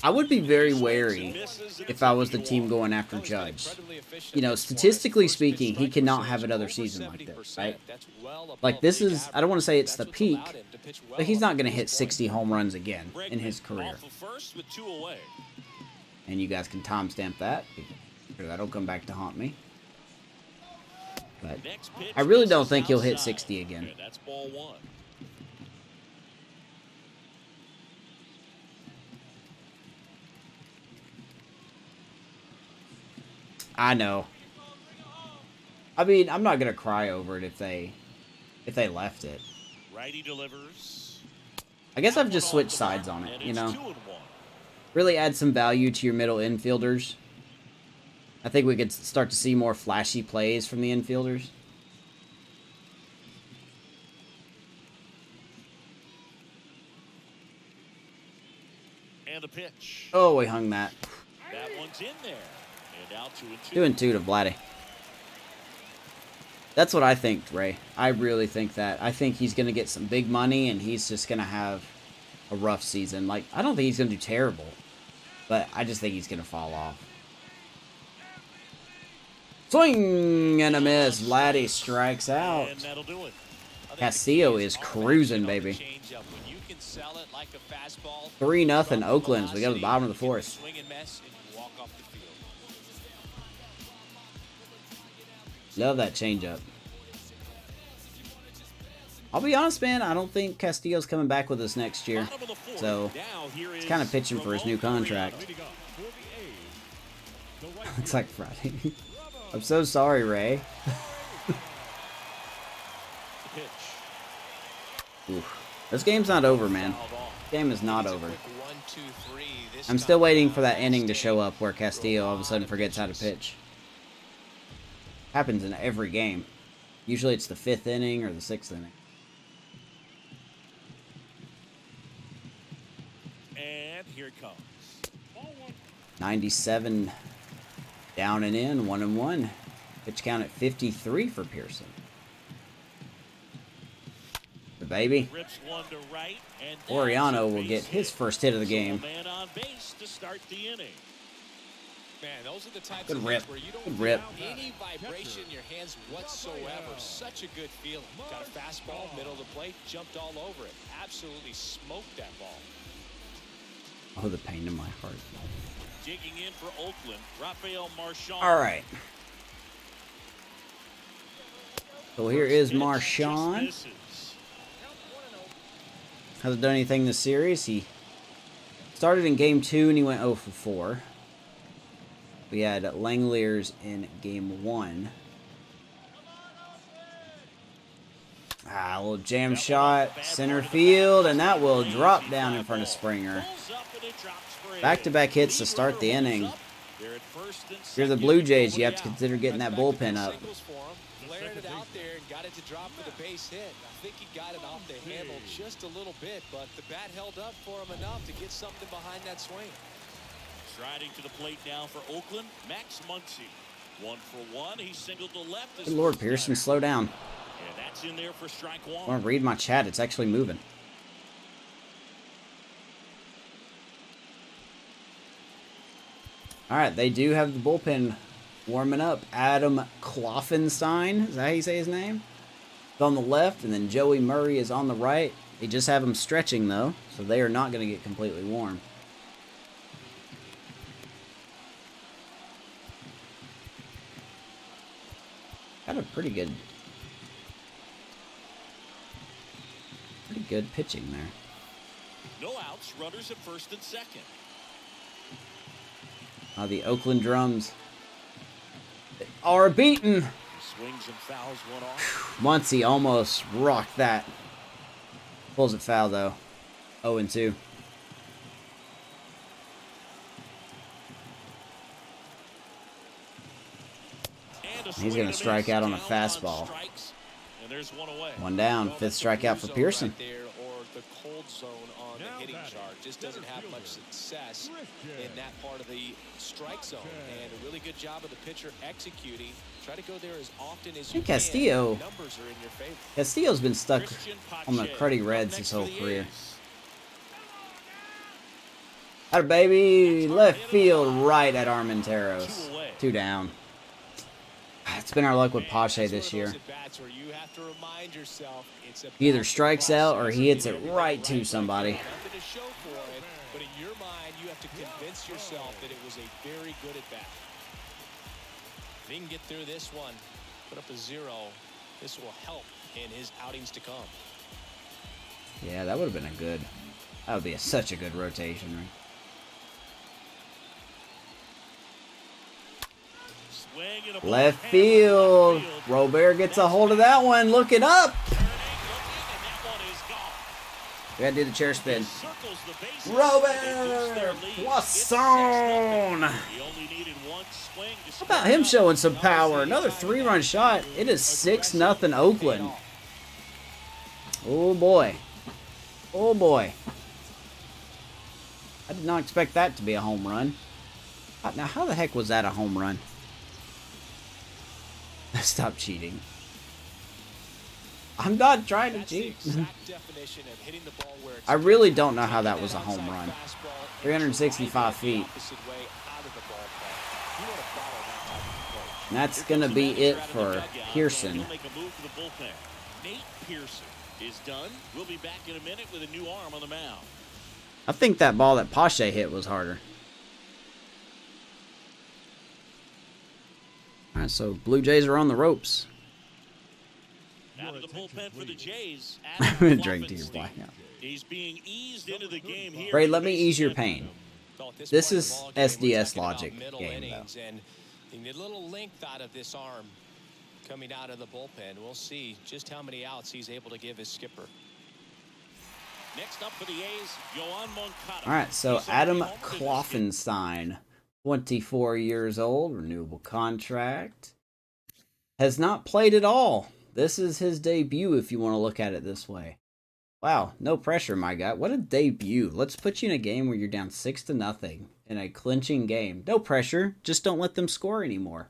I would be very wary if I was the team going after Judge. You know, statistically speaking, he cannot have another season like this, right? Like, this is, I don't want to say it's the peak, but he's not gonna hit 60 home runs again in his career. And you guys can timestamp that, because that'll come back to haunt me. But I really don't think he'll hit 60 again. That's ball 1. I know. I mean, I'm not gonna cry over it if they left it. Righty delivers. I guess I've just switched sides on it, you know. Really add some value to your middle infielders. I think we could start to see more flashy plays from the infielders. And the pitch. Oh, we hung that. That one's in there. And out 2-2. 2-2 to Vladdy. That's what I think, Ray. I really think that. I think he's going to get some big money, and he's just going to have a rough season. Like, I don't think he's going to do terrible, but I just think he's going to fall off. Swing and a miss. Vladdy strikes out. And that'll do it. Castillo is cruising, baby. 3-0 Oakland as we go to the bottom of the 4th. Love that changeup. I'll be honest, man. I don't think Castillo's coming back with us next year. So, he's kind of pitching for his new contract. Looks like Friday. I'm so sorry, Ray. Oof. This game's not over, man. This game is not over. I'm still waiting for that inning to show up where Castillo all of a sudden forgets how to pitch. Happens in every game. Usually it's the 5th inning or the 6th inning. And here it comes. 97 down and in, 1-1. Pitch count at 53 for Pearson. The baby. Oriano will get his first hit of the game. Man, those are the types Good of rip. hits where you don't Good rip. feel any vibration in your hands whatsoever. Such a good feeling. Got a fastball, middle of the plate, jumped all over it. Absolutely smoked that ball. Oh, the pain in my heart. Digging in for Oakland, Rafael Marchand. All right. So here is Marchand. Hasn't done anything this series. He started in game 2 and he went 0 for 4. We had Langoliers in game 1. A little jam shot, center field, and that will drop down in front of Springer. Back-to-back hits to start the inning. If you're the Blue Jays, you have to consider getting that bullpen up. Flared it out there and got it to drop for the base hit. I think he got it off the handle just a little bit, but the bat held up for him enough to get something behind that swing. Striding to the plate now for Oakland, Max Muncy. 1 for 1. He singled to left. Good Lord, Pearson, slow down. And that's in there for strike 1. I want to read my chat. It's actually moving. All right, they do have the bullpen warming up. Adam Kloffenstein, is that how you say his name? Is on the left, and then Joey Murray is on the right. They just have them stretching, though, so they are not going to get completely warm. Got a pretty good pitching there. No outs, runners at first and second. The Oakland Drums are beaten. Swings and fouls one off. Muncy almost rocked that. Pulls it foul though. 0-2. He's going to strike out on a fastball. And there's one away. One down. Fifth strikeout for Pearson. Right there, or the cold zone on the hitting chart. Just doesn't have much success in that part of the strike zone. And a really good job of the pitcher executing. Try to go there as often as you can. Castillo. Numbers are in your favor. Castillo's been stuck on the cruddy Reds his whole career. Out of baby, left field, right at Armenteros. 2 down. It's been our luck with Pache this year. He either strikes out or he hits it right to somebody. Nothing to show for it, but in your mind, you have to convince yourself that it was a very good at bat. If he can get through this one, put up a 0, this will help in his outings to come. Yeah, that would have been a good. That would be such a good rotation, right? Left field. Robert gets a hold of that one. Looking up. We gotta do the chair spin. Robert Poisson. How about him showing some power? Another 3-run shot. It is 6-0 Oakland. Oh boy. Oh boy. I did not expect that to be a home run. Now, how the heck was that a home run? Stop cheating. I'm not trying to cheat. I really don't know how that was a home run. 365 feet. And that's going to be it for Pearson. Nate Pearson is done. We'll be back in a minute with a new arm on the mound. I think that ball that Pache hit was harder. All right, so Blue Jays are on the ropes. Out of the bullpen for the Jays. I'm gonna drink to your blackout. He's being eased into the game here. Ray, let me ease your pain. This is SDS logic game, though. And you need a little length out of this arm coming out of the bullpen. We'll see just how many outs he's able to give his skipper. Next up for the A's, Yoan Moncada. All right, so Adam Kloffenstein, 24 years old, renewable contract. Has not played at all. This is his debut, if you want to look at it this way. Wow, no pressure, my guy. What a debut. Let's put you in a game where you're down 6-0 in a clinching game. No pressure. Just don't let them score anymore.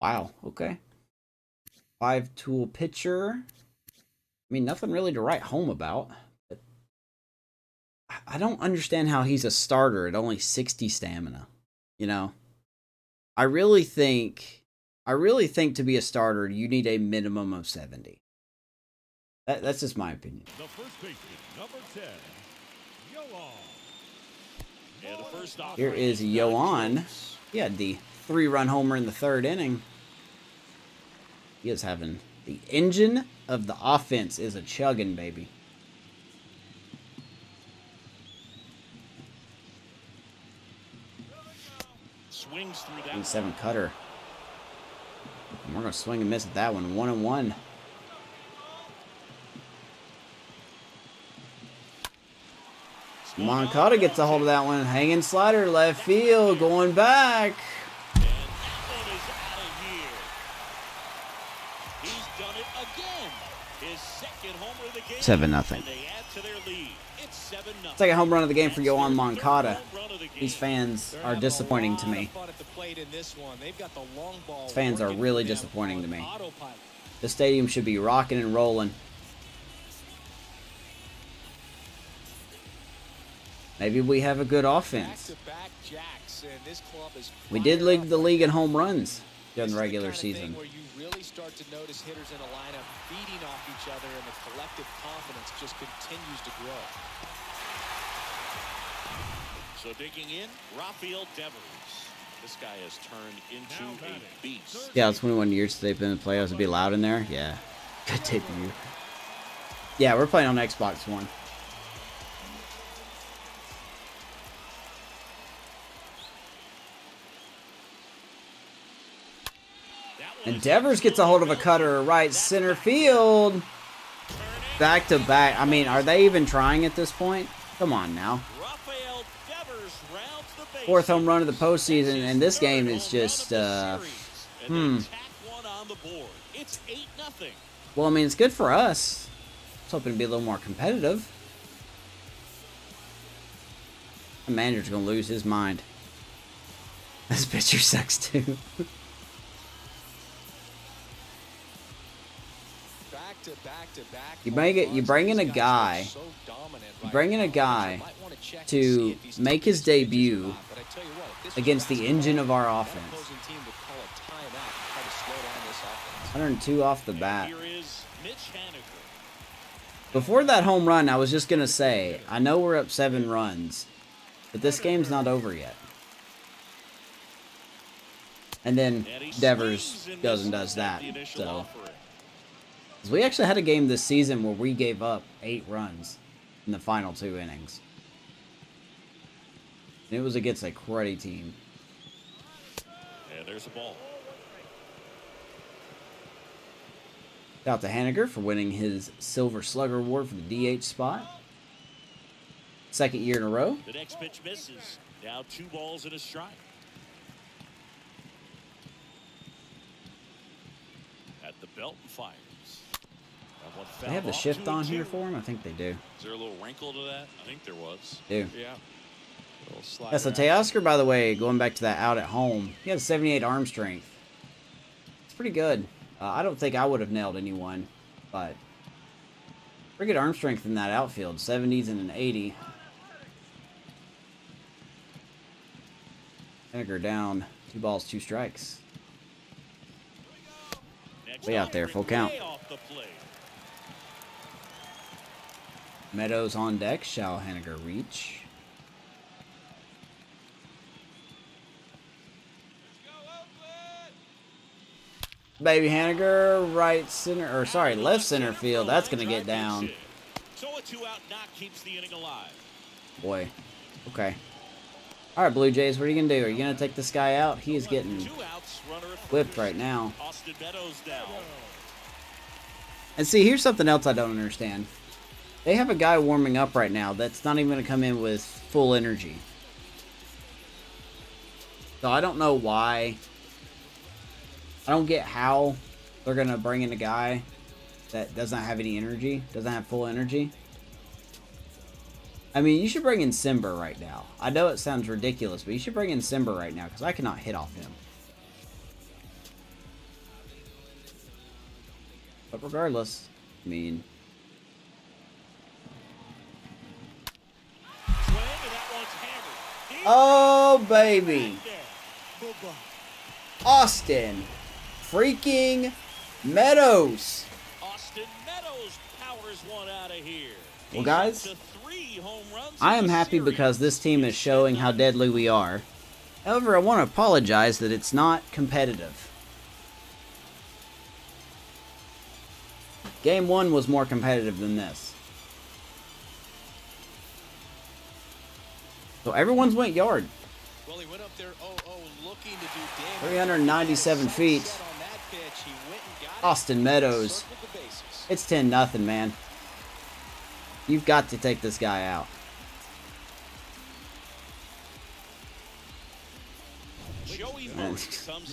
Wow, okay. 5-tool pitcher. I mean, nothing really to write home about. But I don't understand how he's a starter at only 60 stamina. You know? I really think to be a starter, you need a minimum of 70. That's just my opinion. The first baseman, number 10, Yoan. And the first off, Here is Yoan. He had the 3-run homer in the 3rd inning. He is having the engine of the offense is a chugging, baby. swings through that. 7 cutter. And we're gonna swing and miss at that one. 1-1. Moncada gets a hold of that one. Hanging slider, left field, going back. And that one is out of here. He's done it again. His second homer of the game. 7-0. And they add to their lead. It's 7-0. Second home run of the game for Yoan Moncada. These fans are disappointing to me. These fans are really disappointing to me. The stadium should be rocking and rolling. Maybe we have a good offense. We did lead the league in home runs during the regular season. Where you really start to notice hitters in a lineup feeding off each other, and the collective confidence just continues to grow. So digging in, Rafael Devers. This guy has turned into a beast. Yeah, it's 21 years they've been in the playoffs. It'd be loud in there. Yeah, good debut. Yeah, we're playing on Xbox One. And Devers gets a hold of a cutter right center field. Back to back. I mean, are they even trying at this point? Come on now. Fourth home run of the postseason, and this game is just, Well, I mean, it's good for us. I was hoping to be a little more competitive. The manager's going to lose his mind. This pitcher sucks, too. You bring in a guy to make his debut against the engine of our offense. 102 off the bat. Before that home run, I was just going to say, I know we're up 7 runs, but this game's not over yet. And then Devers goes and does that. So we actually had a game this season where we gave up 8 runs in the final 2 innings. And it was against a cruddy team. And there's a ball. Shout out to Haniger for winning his Silver Slugger Award for the DH spot. 2nd year in a row. The next pitch misses. Now 2 balls and a strike. At the belt and fires. They have the shift on here for him? I think they do. Is there a little wrinkle to that? I think there was. Do. Yeah. Yeah, so Teoscar, by the way, going back to that out at home, he had a 78 arm strength. It's pretty good. I don't think I would have nailed anyone, but pretty good arm strength in that outfield. 70s and an 80. Haniger down. 2 balls, 2 strikes. Way out there, full count. Meadows on deck. Shall Haniger reach? Baby Haniger, right center, or sorry, left center field. That's going to get down. So a 2-out knock keeps the inning alive. Boy. Okay. All right, Blue Jays, what are you going to do? Are you going to take this guy out? He is getting whipped right now. Austin Meadows down. And see, here's something else I don't understand. They have a guy warming up right now that's not even going to come in with full energy. So I don't know why. I don't get how they're going to bring in a guy that doesn't have any energy, doesn't have full energy. I mean, you should bring in Simber right now. I know it sounds ridiculous, but you should bring in Simber right now because I cannot hit off him. But regardless, I mean... Oh, baby. Austin freaking Meadows. Austin Meadows powers one out of here. Well, guys, I am happy because this team is showing how deadly we are. However, I want to apologize that it's not competitive. Game 1 was more competitive than this. So everyone's went yard. Well, he went up there, looking to do damage. 397 feet. Austin Meadows. It's 10-0, man. You've got to take this guy out.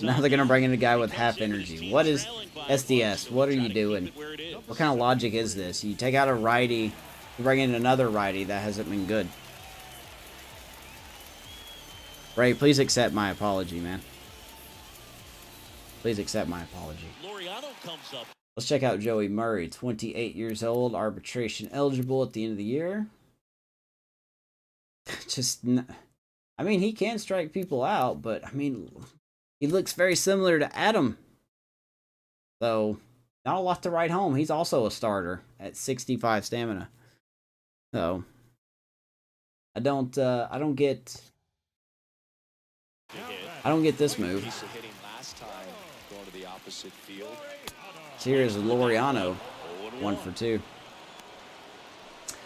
Now they're going to bring in a guy with half energy. What is SDS? What are you doing? What kind of logic is this? You take out a righty, you bring in another righty. That hasn't been good. Ray, please accept my apology, man. Please accept my apology. Let's check out Joey Murray, 28 years old, arbitration eligible at the end of the year. I mean, he can strike people out, but, I mean, he looks very similar to Adam. So, not a lot to write home. He's also a starter at 65 stamina. So, I don't get this move. So here is Laureano, 1 for 2.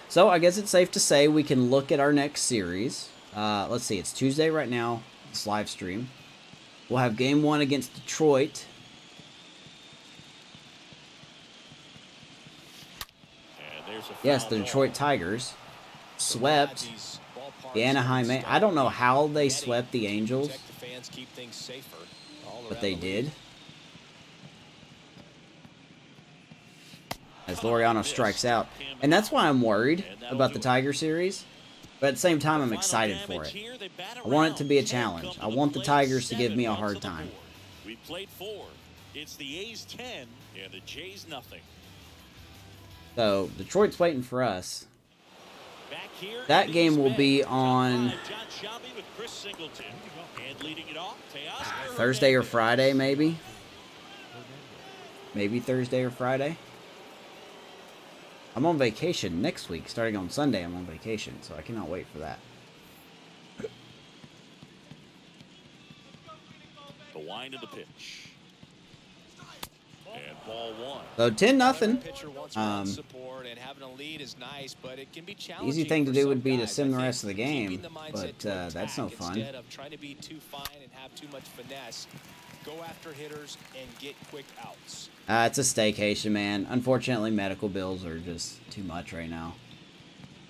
So I guess it's safe to say we can look at our next series. Let's see, it's Tuesday right now. It's live stream. We'll have game 1 against Detroit Yes, the Detroit Tigers swept the Anaheim. I don't know how they swept the Angels, but they did. As Laureano strikes out. And that's why I'm worried about the Tiger series. But at the same time, I'm excited for it. I want it to be a challenge. I want the Tigers to give me a hard time. We played 4. It's the A's 10 and the Jays nothing. So, Detroit's waiting for us. That game will be on Thursday or Friday, maybe. Maybe Thursday or Friday. I'm on vacation next week. Starting on Sunday, I'm on vacation, so I cannot wait for that. The wind of the pitch. And ball 1. So 10-0. Easy thing to do would be to sim the rest of the game, but that's no fun. Instead of trying to be too fine and have too much finesse, go after hitters and get quick outs. It's a staycation, man. Unfortunately, medical bills are just too much right now.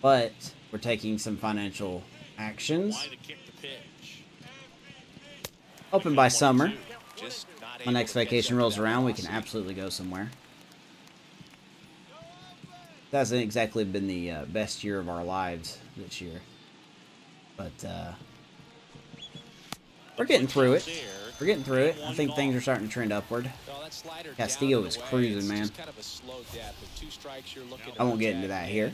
But we're taking some financial actions. Hoping by summer, my next vacation rolls around, we can absolutely go somewhere. It hasn't exactly been the best year of our lives this year. But we're getting through it. We're getting through it. I think things are starting to trend upward. Castillo is cruising, man. I won't get into that here.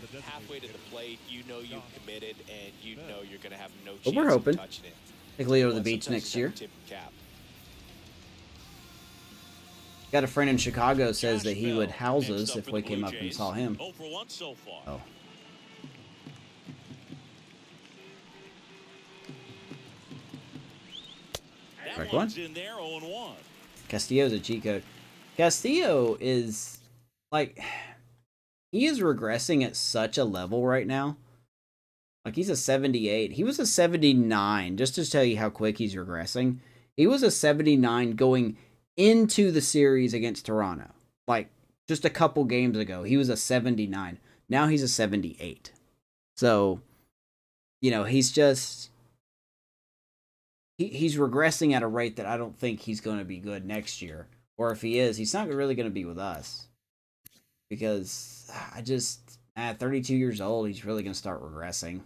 But we're hoping. Take Leo to the beach next year. Got a friend in Chicago says that he would house us if we came up and saw him. Oh. Correct one. Castillo's a cheat code. Castillo is, like, he is regressing at such a level right now. Like, he's a 78. He was a 79, just to tell you how quick he's regressing. He was a 79 going into the series against Toronto. Like, just a couple games ago, he was a 79. Now he's a 78. So, you know, he's just... He's regressing at a rate that I don't think he's going to be good next year. Or if he is, he's not really going to be with us. Because at 32 years old, he's really going to start regressing.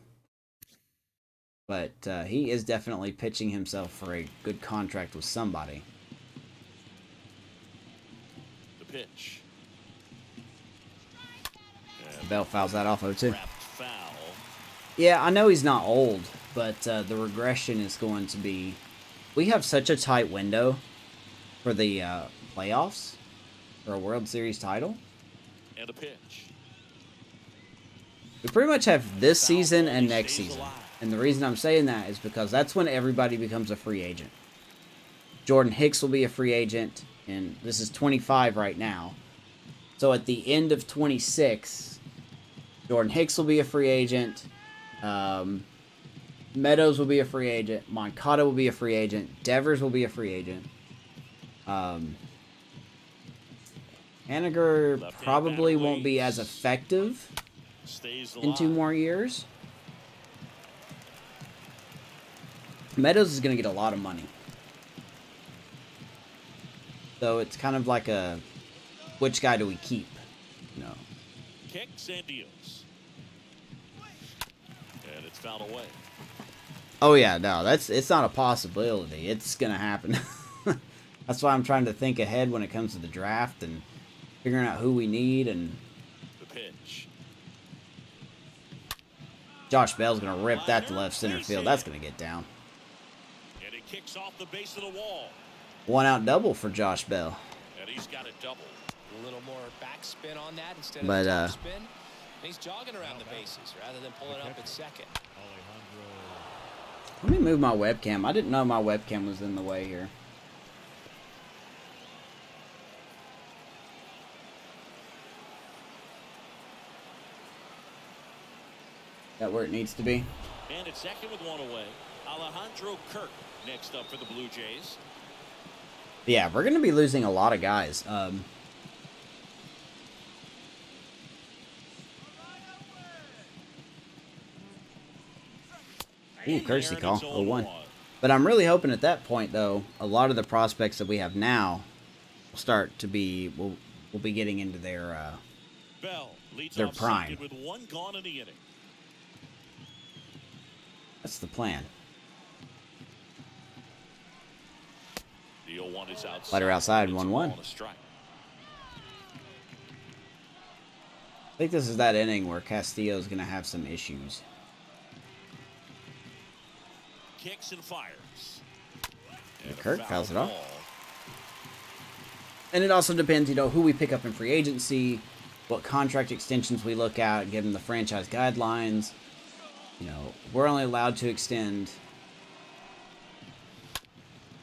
But he is definitely pitching himself for a good contract with somebody. The pitch. Bell fouls that off 0-2. Yeah, I know he's not old, but the regression is going to be... We have such a tight window for the playoffs for a World Series title. And a pitch. We pretty much have this season and next season. And the reason I'm saying that is because that's when everybody becomes a free agent. Jordan Hicks will be a free agent, and this is 25 right now. So at the end of 26, Jordan Hicks will be a free agent. Meadows will be a free agent. Moncada will be a free agent. Devers will be a free agent. Haniger probably won't be as effective in 2 more years. Meadows is going to get a lot of money. So it's kind of like a, which guy do we keep? You know. Kicks and deals. And it's fouled away. Oh yeah, no, it's not a possibility. It's gonna happen. That's why I'm trying to think ahead when it comes to the draft and figuring out who we need. And the pitch. Josh Bell's gonna rip that to left center field. That's gonna get down. And it kicks off the base of the wall. 1-out double for Josh Bell. And he's got a double. A little more backspin on that instead of top spin. And he's jogging around the bases rather than pulling up at second. Let me move my webcam. I didn't know my webcam was in the way here. That where it needs to be. And it's second with 1 away. Alejandro Kirk next up for the Blue Jays. Yeah, we're going to be losing a lot of guys. Ooh, courtesy And call. it's 0-1. 0-1. But I'm really hoping at that point, though, a lot of the prospects that we have now will start to be, will be getting into their Bell leads their off prime. second with one gone in the inning. That's the plan. The 0-1 is outside. Letter outside, It's a 1-1. ball and a strike. I think this is that inning where Castillo's going to have some issues. Kicks and fires. And a Kirk foul fouls it off. ball. And it also depends, you know, who we pick up in free agency, what contract extensions we look at, given the franchise guidelines. You know, we're only allowed to extend.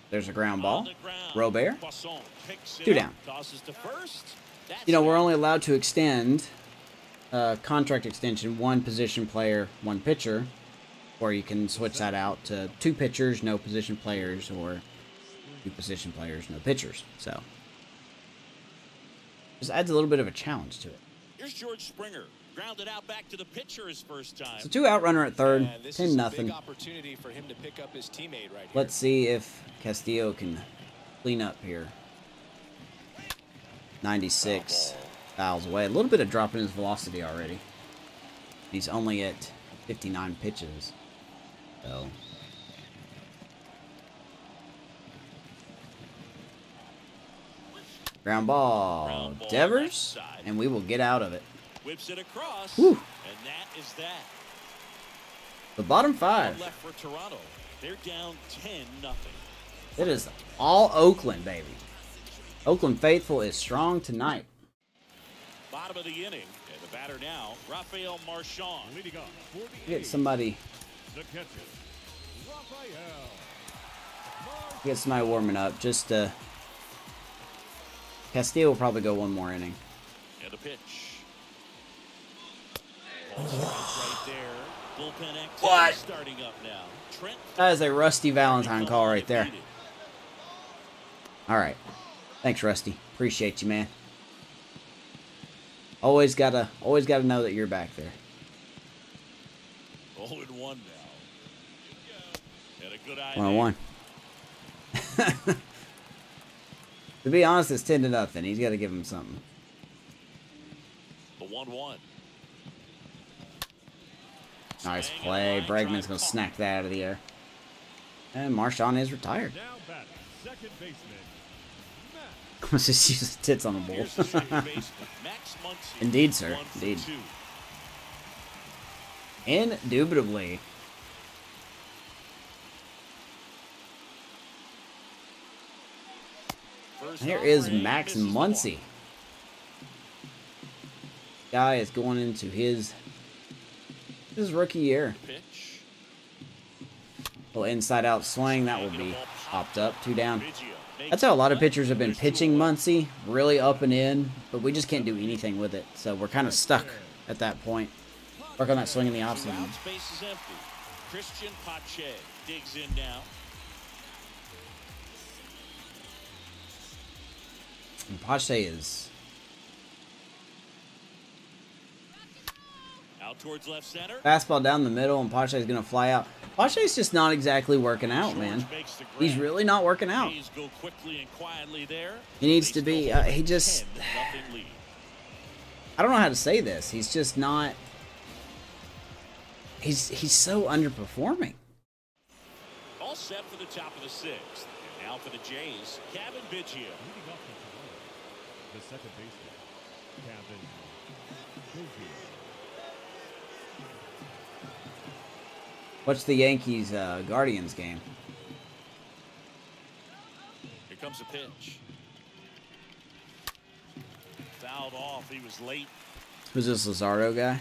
There's a ground On ball. the ground, Robert. Poisson picks it 2 up, down. tosses to first. That's You know, we're out. only allowed to extend contract extension, 1 position player, 1 pitcher. Or you can switch that out to 2 pitchers, no position players, or 2 position players, no pitchers. So, just adds a little bit of a challenge to it. Here's George Springer. Grounded out back to the pitcher his first time. So 2 out runner at third, And this is a 10-0. big opportunity for him to pick up his teammate right here. Let's see if Castillo can clean up here. 96 fouls away. A little bit of drop in his velocity already. He's only at 59 pitches. So, ground ball, Devers, and we will get out of it. Whips it across. Whew. And that is that. The bottom One 5. left for Toronto. They're down 10-0. It is all Oakland, baby. Oakland Faithful is strong tonight. Bottom of the inning. And the batter now, Rafael Marchand. Leading off, 48, Get somebody, the catcher, Rafael. get somebody warming up. Just Castillo will probably go 1 more inning. And a pitch. Ball strike right there. Bullpen activity What? starting up now. Trent. That is a Rusty Valentine call right there. All right. Thanks, Rusty. Appreciate you, man. Always gotta know that you're back there. 0-1 now. And a good eye 1-1. To be honest, it's 10-0. He's got to give him something. there. The 1-1. Nice play. Bregman's gonna snack that out of the air. And Marchand is retired. Now batting, second baseman, Matt. Let's just use his tits on the ball. Here's the second baseman, Max Muncy. Indeed, sir. 1 for Indeed. 2. Indubitably. First Here is offering Max misses the Muncy. Guy is going into his rookie year. Pitch. Little inside out swing. That will be popped up. 2 down. Biggio makes That's how a lot of the play. pitchers have been There's pitching 2 away. Muncy. Really up and in. But we just can't do anything with it. So we're kind of stuck at that point. Work on that swing in the 2 offseason. outs, base is empty. Christian Pache digs in now. And Pache is... Out towards left center. Fastball down the middle, and Pache's going to fly out. Pache's just not exactly working out, George man. makes the grab. He's really not working out. Jays go quickly and quietly there. He needs to They be, still hold he a just... 10-0 lead. I don't know how to say this. He's just not... He's so underperforming. All set for the top of the 6th. And now for the Jays, Kevin Biggio. Leading off for Toronto, the second baseman, Kevin Biggio. What's the Yankees Guardians game? Here comes a pitch. Fouled off. He was late. Who's this Luzardo guy?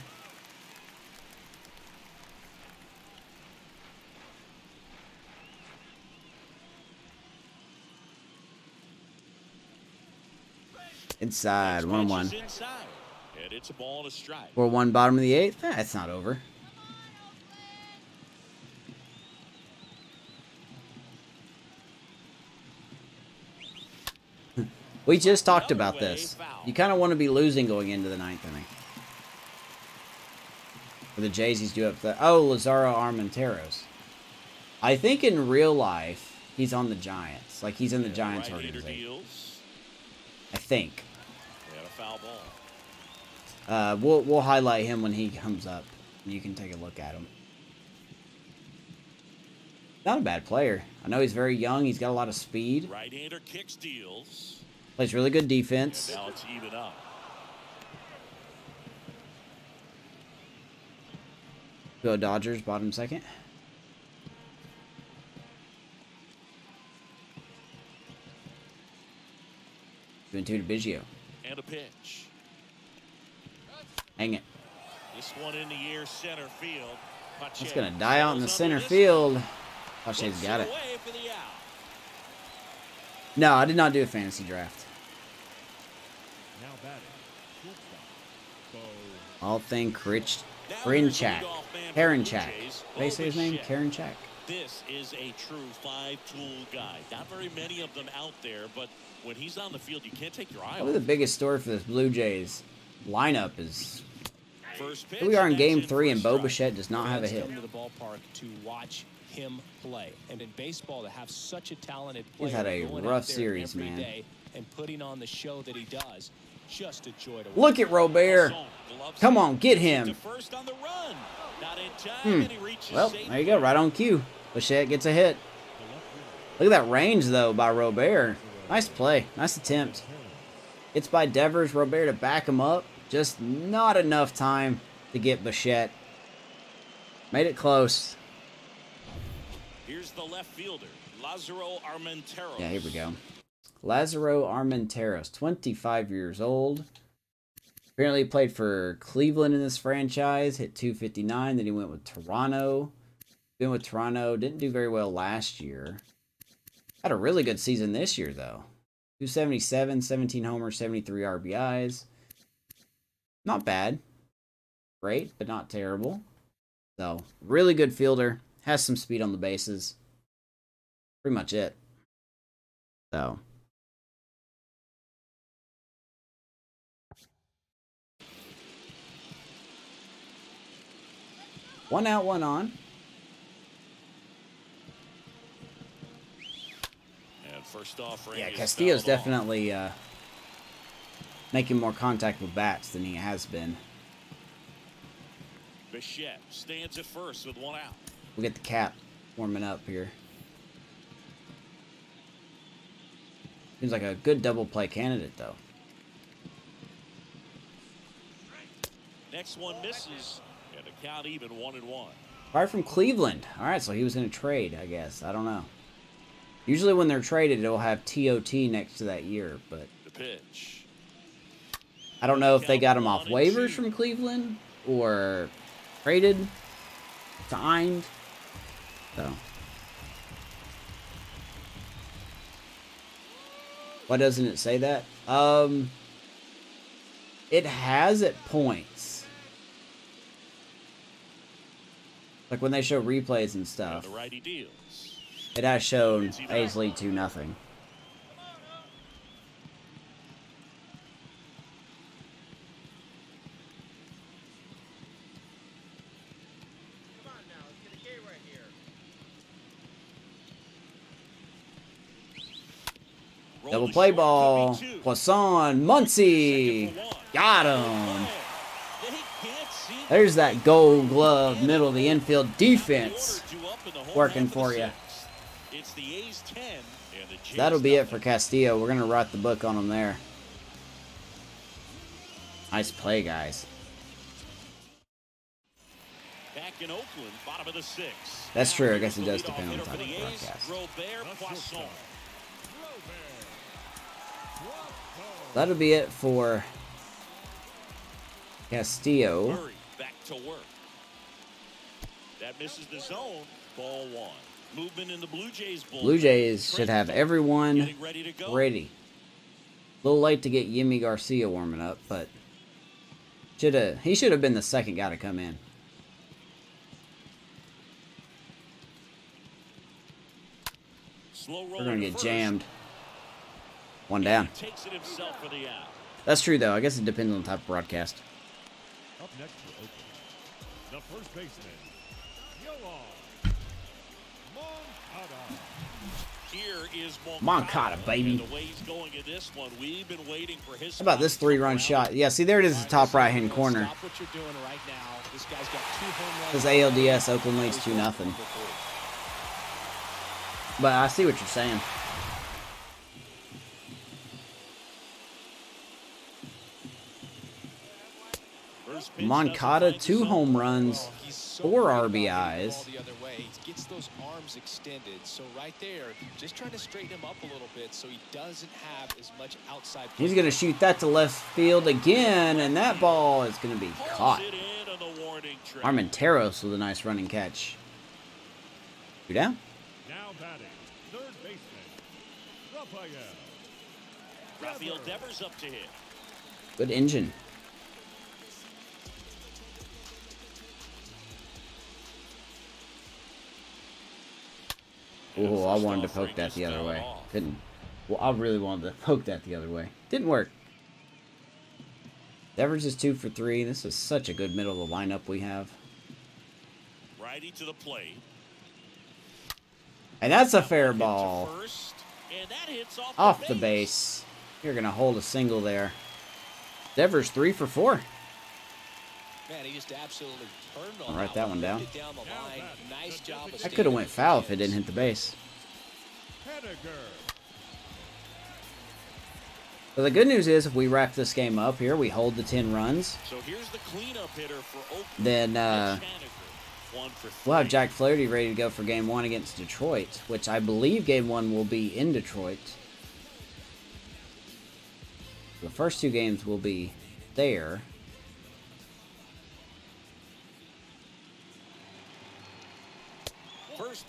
Inside, Next 1-1. pitch is inside. And it's a ball and a strike. 4-1 bottom of the 8th. That's not over. We just talked about this. You kind of want to be losing going into the 9th inning. For the Jays, he's due up the... Oh, Lazaro Armenteros. I think in real life, he's on the Giants. Like, he's in the Giants Right-hander organization. deals. I think. And a foul ball. We'll highlight him when he comes up. You can take a look at him. Not a bad player. I know he's very young. He's got a lot of speed. Right-hander kicks, deals. Plays really good defense. And now it's even up. Go Dodgers, bottom second. Doing 2 to Biggio. And a pitch. Hang it. This one in the air, center field. It's going to die out in the center field. Pache's got it. No, I did not do a fantasy draft. Now batting. Shortstop. Bo. All thing Karinchak. Karinchak. Basically his name, Karinchak. This is a true 5-tool guy. Not very many of them out there, but when he's on the field, you can't take your eye Probably off. the biggest story for this Blue Jays lineup is First pitch, here we are in and Game that's 3 for and a Bo strike. Bichette does not have a Fans hit. come to the ballpark to watch him play, and in baseball, to have such a talented He's player had a going rough out there series, every man. day and putting on the show that he does, just a joy to watch. Look at Robert. Gloves Come up. on, get To him. first on the run. Not in time, and he reaches Well, safely. there you go, right on cue. Bichette gets a hit. Look at that range, though, by Robert. Nice play. Nice attempt. It's by Devers. Robert to back him up. Just not enough time to get Bichette. Made it close. Here's the left fielder, Lázaro Armenteros. Yeah, here we go. Lázaro Armenteros, 25 years old. Apparently played for Cleveland in this franchise. Hit 259. Then he went with Toronto. Been with Toronto. Didn't do very well last year. Had a really good season this year, though. 277, 17 homers, 73 RBIs. Not bad. Great, but not terrible. So, really good fielder. Has some speed on the bases. Pretty much it. So. One out, one on. And first off, Yeah, Randy's Castillo's fouled off. definitely making more contact with bats than he has been. Bichette stands at first with one out. We'll get the cap warming up here. Seems like a good double play candidate, though. Next one misses, and the count even 1-1. Probably from Cleveland. All right, so he was in a trade, I guess. I don't know. Usually when they're traded, it'll have TOT next to that year, but The pitch. I don't know if they got him off Count 1-2. waivers from Cleveland or traded, signed. So. Why doesn't it say that? It has at points. Like when they show replays and And stuff, the righty deals. it has shown A's lead 2-0. Double play ball. Poisson. Muncy. Got him. There's that gold glove middle of the infield defense working for you. It's the A's 10 and the Jays That'll be it nothing. for Castillo. We're going to write the book on him there. Nice play, guys. Back in Oakland, bottom of the 6th. That's Now true. I here's guess it the does leadoff depend on the hitter type for of the A's, broadcast. Robert Poisson. That'll be it for Castillo. Murray back to work. That misses the zone. Ball 1. Movement in the Blue Jays bullpen. Blue Jays should have everyone Getting ready to go. ready. A little late to get Yimi Garcia warming up, but he should have been the second guy to come in. Slow roll We're going to to get first. jammed. One down. He takes it himself for the out. That's true, though. I guess it depends on the type of broadcast. Up next for Oakland, the first baseman, Yoan Here is Moncada, baby. And the way he's going in this one, we've been waiting for his How about this 3-run shot? Yeah, see, there it is, the top right-hand corner. Stop what you're doing right now. This guy's got 2 home runs. This ALDS, Oakland leads 2-0. But I see what you're saying. Moncada, 2 home runs, 4 RBIs. The other way. He gets those arms extended. So right there, just trying to straighten him up a little bit so he doesn't have as much outside. He's going to shoot that to left field again, and that ball is going to be caught. Armenteros with a nice running catch. 2 down. Now batting, third baseman, Rafael Devers up to hit. Good engine. Oh, I wanted to poke that the other way. Didn't. Well, I really wanted to poke that the other way. Didn't work. Devers is 2 for 3. This is such a good middle of the lineup we have. Righty to the plate. And that's a fair ball. First, and that hits Off the base. You're going to hold a single there. Devers 3 for 4. Man, he just absolutely turned on I'll write that one down. down the line. Nice job of That could have went foul if it didn't hit the base. So the good news is if we wrap this game up here, we hold the 10 runs. So here's the cleanup hitter for Oakland. Then One for 3. we'll have Jack Flaherty ready to go for game 1 against Detroit, which I believe game 1 will be in Detroit. The first 2 games will be there.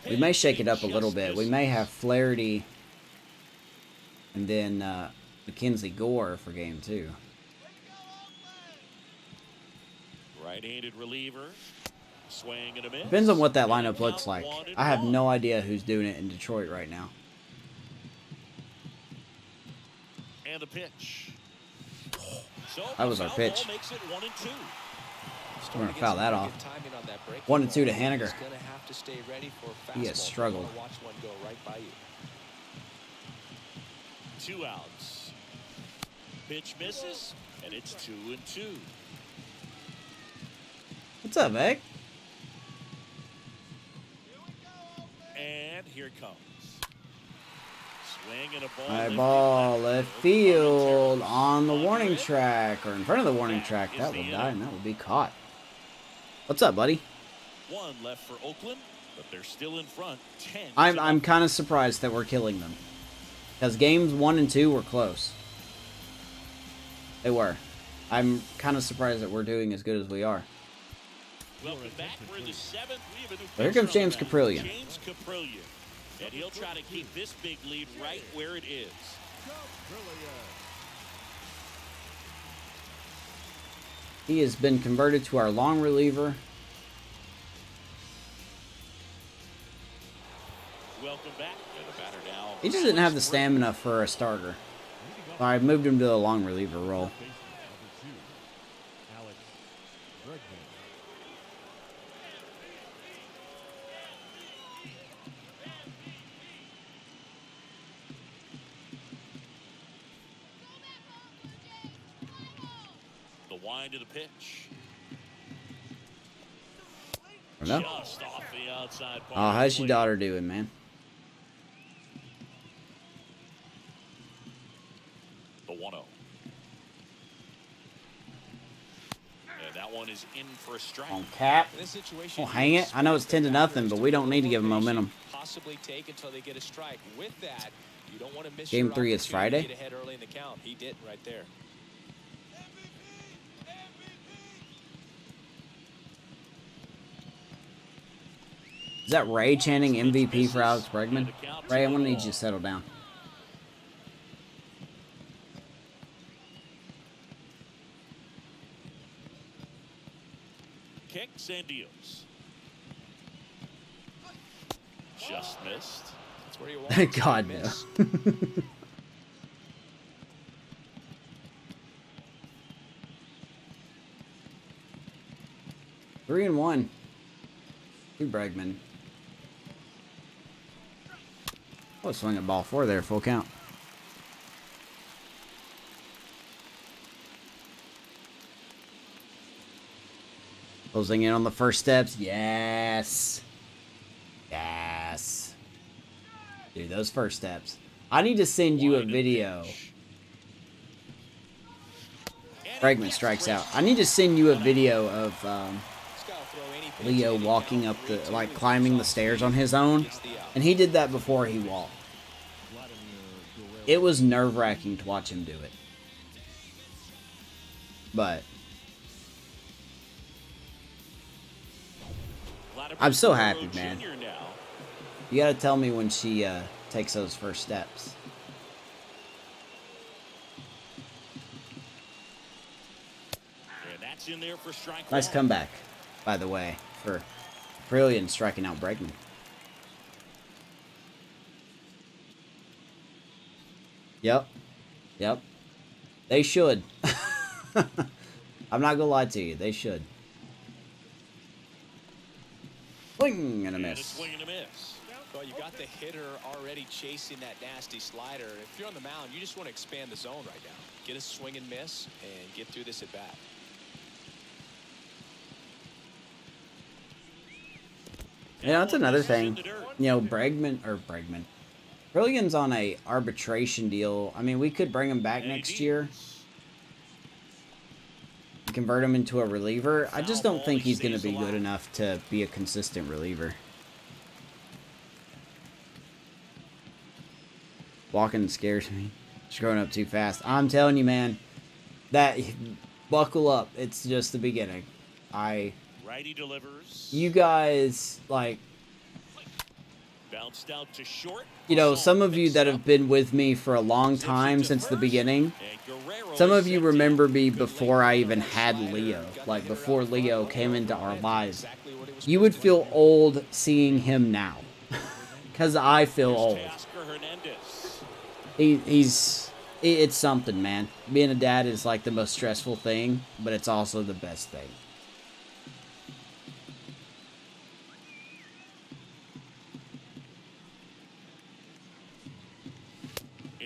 We may shake it up a little bit. We may have Flaherty and then Mackenzie Gore for game 2. Right-handed reliever. Swing and a miss. Depends on what that lineup looks like. I have no idea who's doing it in Detroit right now. And the pitch. So That was our pitch. makes it 1-2. We're going to foul that off. 1-2 to Haniger. He has struggled. Watch one go right by you. 2 outs. Pitch misses, and it's 2-2. What's up, Egg? And here it comes. Swing and a ball. High ball, left field, on the warning track, or in front of the warning track. That will die, and that will be caught. What's up, buddy? 1 left for Oakland, but they're still in front. 10. I'm kind of surprised that we're killing them. Because games 1 and 2 were close. They were. I'm kind of surprised that we're doing as good as we are. Welcome back. We're in the 7th. We have a new Well, here comes pitcher on James the mound. Caprillion. James Caprillion. And he'll try to keep this big lead right where it is. He has been converted to our long reliever. Welcome back. And the batter now. He just didn't have the stamina for a starter. So I moved him to the long reliever role. The wind of the pitch. No? Just off the outside part Oh, of the how's your plate. daughter doing, man? The 1-0. And that one is in for a strike. On cap. In this situation, Well, hang it. I know it's 10-0, but we don't need to give them momentum. Possibly take until they get a strike. With that, you don't want to miss Game your 3 is opportunity to Friday? get ahead early in the count. He didn't right there. Is that Ray chanting MVP for Alex Bregman? Ray, I'm going to need you to settle down. Kicks and deals. Just missed. That's where you want it to God, miss. no. 3-1. To Bregman. Oh, swing a ball 4 there, full count. Closing in on the first steps. Yes. Yes. Dude, those first steps. I need to send you a video. Bregman strikes out. I need to send you a video of Leo walking up the, like, climbing the stairs on his own. And he did that before he walked. It was nerve-wracking to watch him do it. But I'm so happy, man. You gotta tell me when she takes those first steps. In there for strike nice comeback, by the way, for Brilliant striking out Bregman. Yep. Yep. They should. I'm not gonna lie to you. They should. Swing and a miss. Swing and a miss. Well, you got the hitter already chasing that nasty slider. If you're on the mound, you just want to expand the zone right now. Get a swing and miss and get through this at bat. Yeah, that's another thing. You know, Bregman. Brilliant's on a arbitration deal. I mean, we could bring him back next year. Convert him into a reliever. I just don't think he's going to be good enough to be a consistent reliever. Walking scares me. Just growing up too fast. I'm telling you, man. That, buckle up. It's just the beginning. Righty delivers. You guys, like, bounced out to short. You know, some of you that have been with me for a long time since the beginning, some of you remember me before I even had Leo, like before Leo came into our lives. You would feel old seeing him now, because I feel old. It's something, man. Being a dad is like the most stressful thing, but it's also the best thing.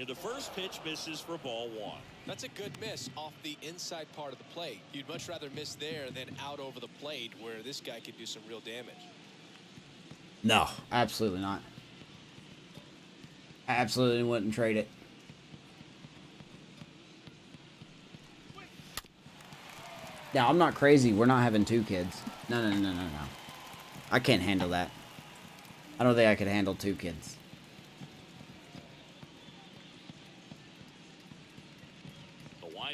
The first pitch misses for ball 1. That's a good miss off the inside part of the plate. You'd much rather miss there than out over the plate where this guy could do some real damage. No, absolutely not. I absolutely wouldn't trade it. Now, I'm not crazy. We're not having 2 kids. No. I can't handle that. I don't think I could handle 2 kids.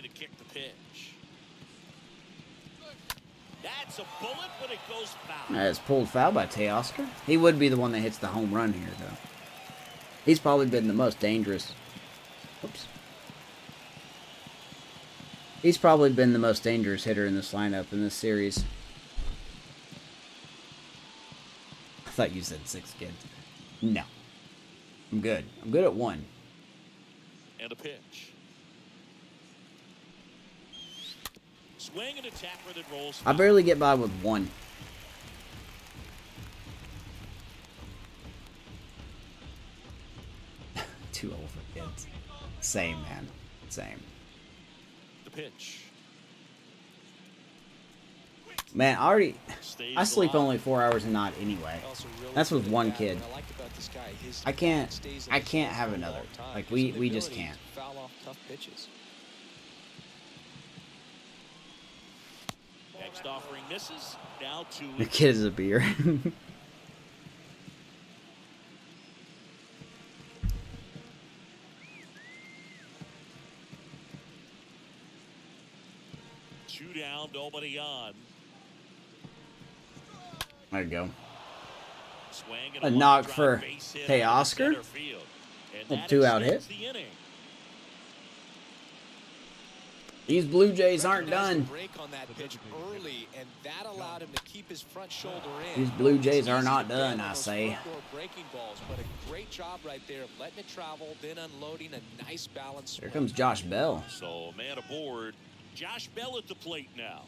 To kick the pitch. That's a bullet, but it goes foul. That's pulled foul by Teoscar. He would be the one that hits the home run here, though. He's probably been the most dangerous. Oops. He's probably been the most dangerous hitter in this lineup in this series. I thought you said 6 kids. No. I'm good. I'm good at 1. And a pitch. Swing and a tapper that rolls. I barely get by with 1. Too old for kids. Same, man. Same. The pitch. Man, I sleep only 4 hours a night anyway. That's with 1 kid. I can't have another. Like, we just can't. Next offering misses. Now 2. The kid is a beer. Two down, nobody on. There you go. Swing and A knock for Teoscar. A 2-out hit. These Blue Jays aren't done. These Blue Jays are not done, I say. Here comes Josh Bell. So man aboard. Josh Bell at the plate now.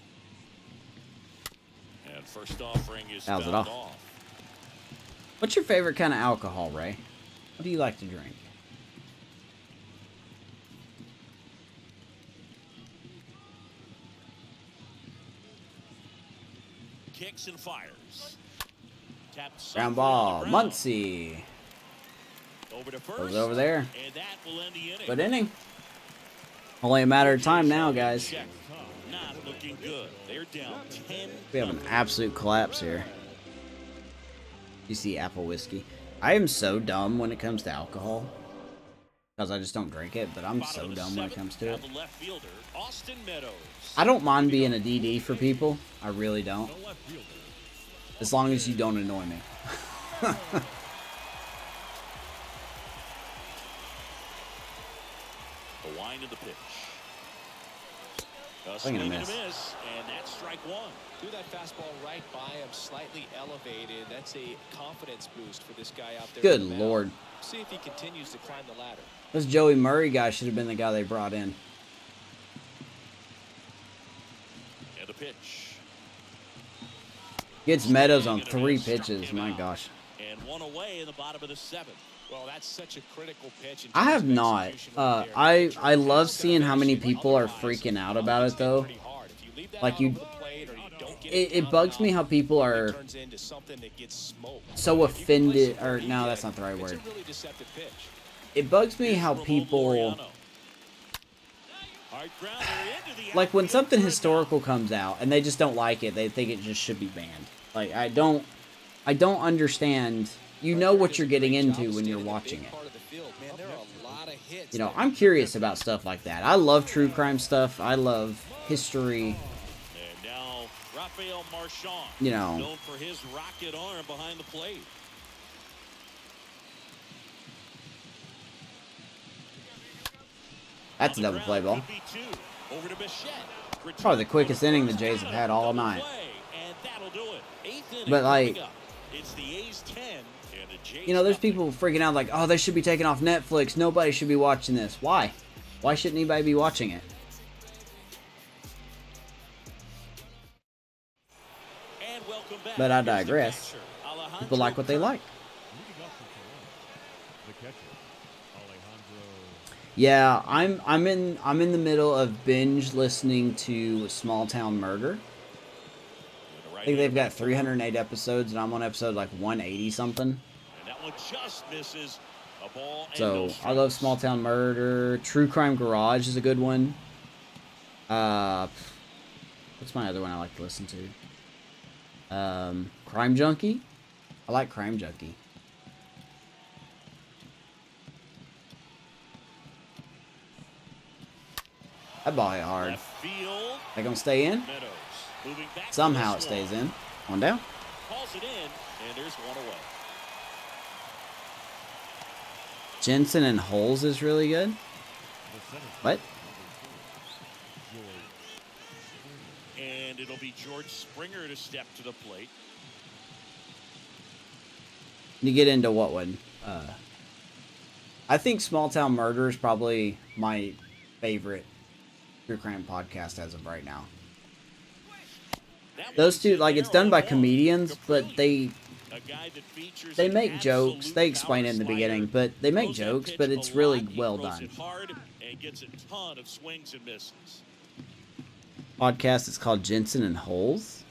And first offering is Fouls it fouled off. What's your favorite kind of alcohol, Ray? What do you like to drink? Kicks and fires. Tapped Ground somewhere on ball. the ground. Muncie. Over to Goes first. over there. And that will end the inning. Good inning. Only a matter of time now, guys. Check. Not looking good. They're down 10. We have an absolute collapse here. You see apple whiskey. I am so dumb when it comes to alcohol. Because I just don't drink it, but I'm so dumb when it comes to it. The left fielder, Austin Meadows. I don't mind being a DD for people. I really don't. As long as you don't annoy me. The wind of the pitch. A Swing swing and a and a miss. miss, and that's strike one. Do that fastball right by him, slightly elevated. That's a confidence boost for this guy out there. Good on the mound. lord. See if he continues to climb the ladder. This Joey Murray guy should have been the guy they brought in. And the pitch. Gets Meadows on 3 pitches. My gosh. And one away in the bottom of the 7th. Well, that's such a critical pitch. in I terms have of not. execution right there. I love seeing how many people are freaking out about it though. Pretty hard. If you leave that Like out you, on the plate or you don't get it down bugs and me out, how people it are turns into something that gets smoked. so If you can place offended, it where or he no, did, that's not the right it's word. a really deceptive pitch. It bugs me how Here's Ramon people, Laureano. Hard grounder into the like when outfield something for a historical comes out and they just don't like it, they think it just should be banned. Like I don't understand. You know what you're getting into when you're watching it. You know, I'm curious about stuff like that. I love true crime stuff. I love history. And now Rafael Marchand, You know. known for his rocket arm behind the plate. That's a On the double play ground, ball. could be 2. Over to Bichette. Probably the Return quickest for inning the first Jays have down. had all Double night. play, and that'll do it. 8th inning But, like, coming up. It's the A's 10 and the Jays You know, there's nothing. people freaking out like, oh, they should be taken off Netflix. Nobody should be watching this. Why? Why shouldn't anybody be watching it? And welcome back. But I Here's the digress. catcher, Alejandro People like what they Kirk. like. Leading off the catcher, Alejandro. Yeah, I'm in the middle of binge listening to Small Town Murder. I think they've got 308 episodes, and I'm on episode like 180 something. And that one just misses a ball. And So no I love strikes. Small Town Murder. True Crime Garage is a good one. What's my other one I like to listen to? Crime Junkie. I like Crime Junkie. That ball hit hard. Left field. They gonna stay in? Meadows moving back to Somehow it this stays one. in. One down. Calls it in, and there's one away. Jensen and Holes is really good. The center What? George. And it'll be George Springer to step to the plate. You get into what one? I think Small Town Murder is probably my favorite true crime podcast as of right now. That Those one's two, in like, there it's done by 0-1. comedians, but Caprilli, a guy that features they an make jokes. absolute They explain it in the power beginning, slider. but they make Throws that jokes, pitch but a it's really lot. He well throws done. it hard and gets a ton of swings and misses. Podcast is called Jensen and Holes.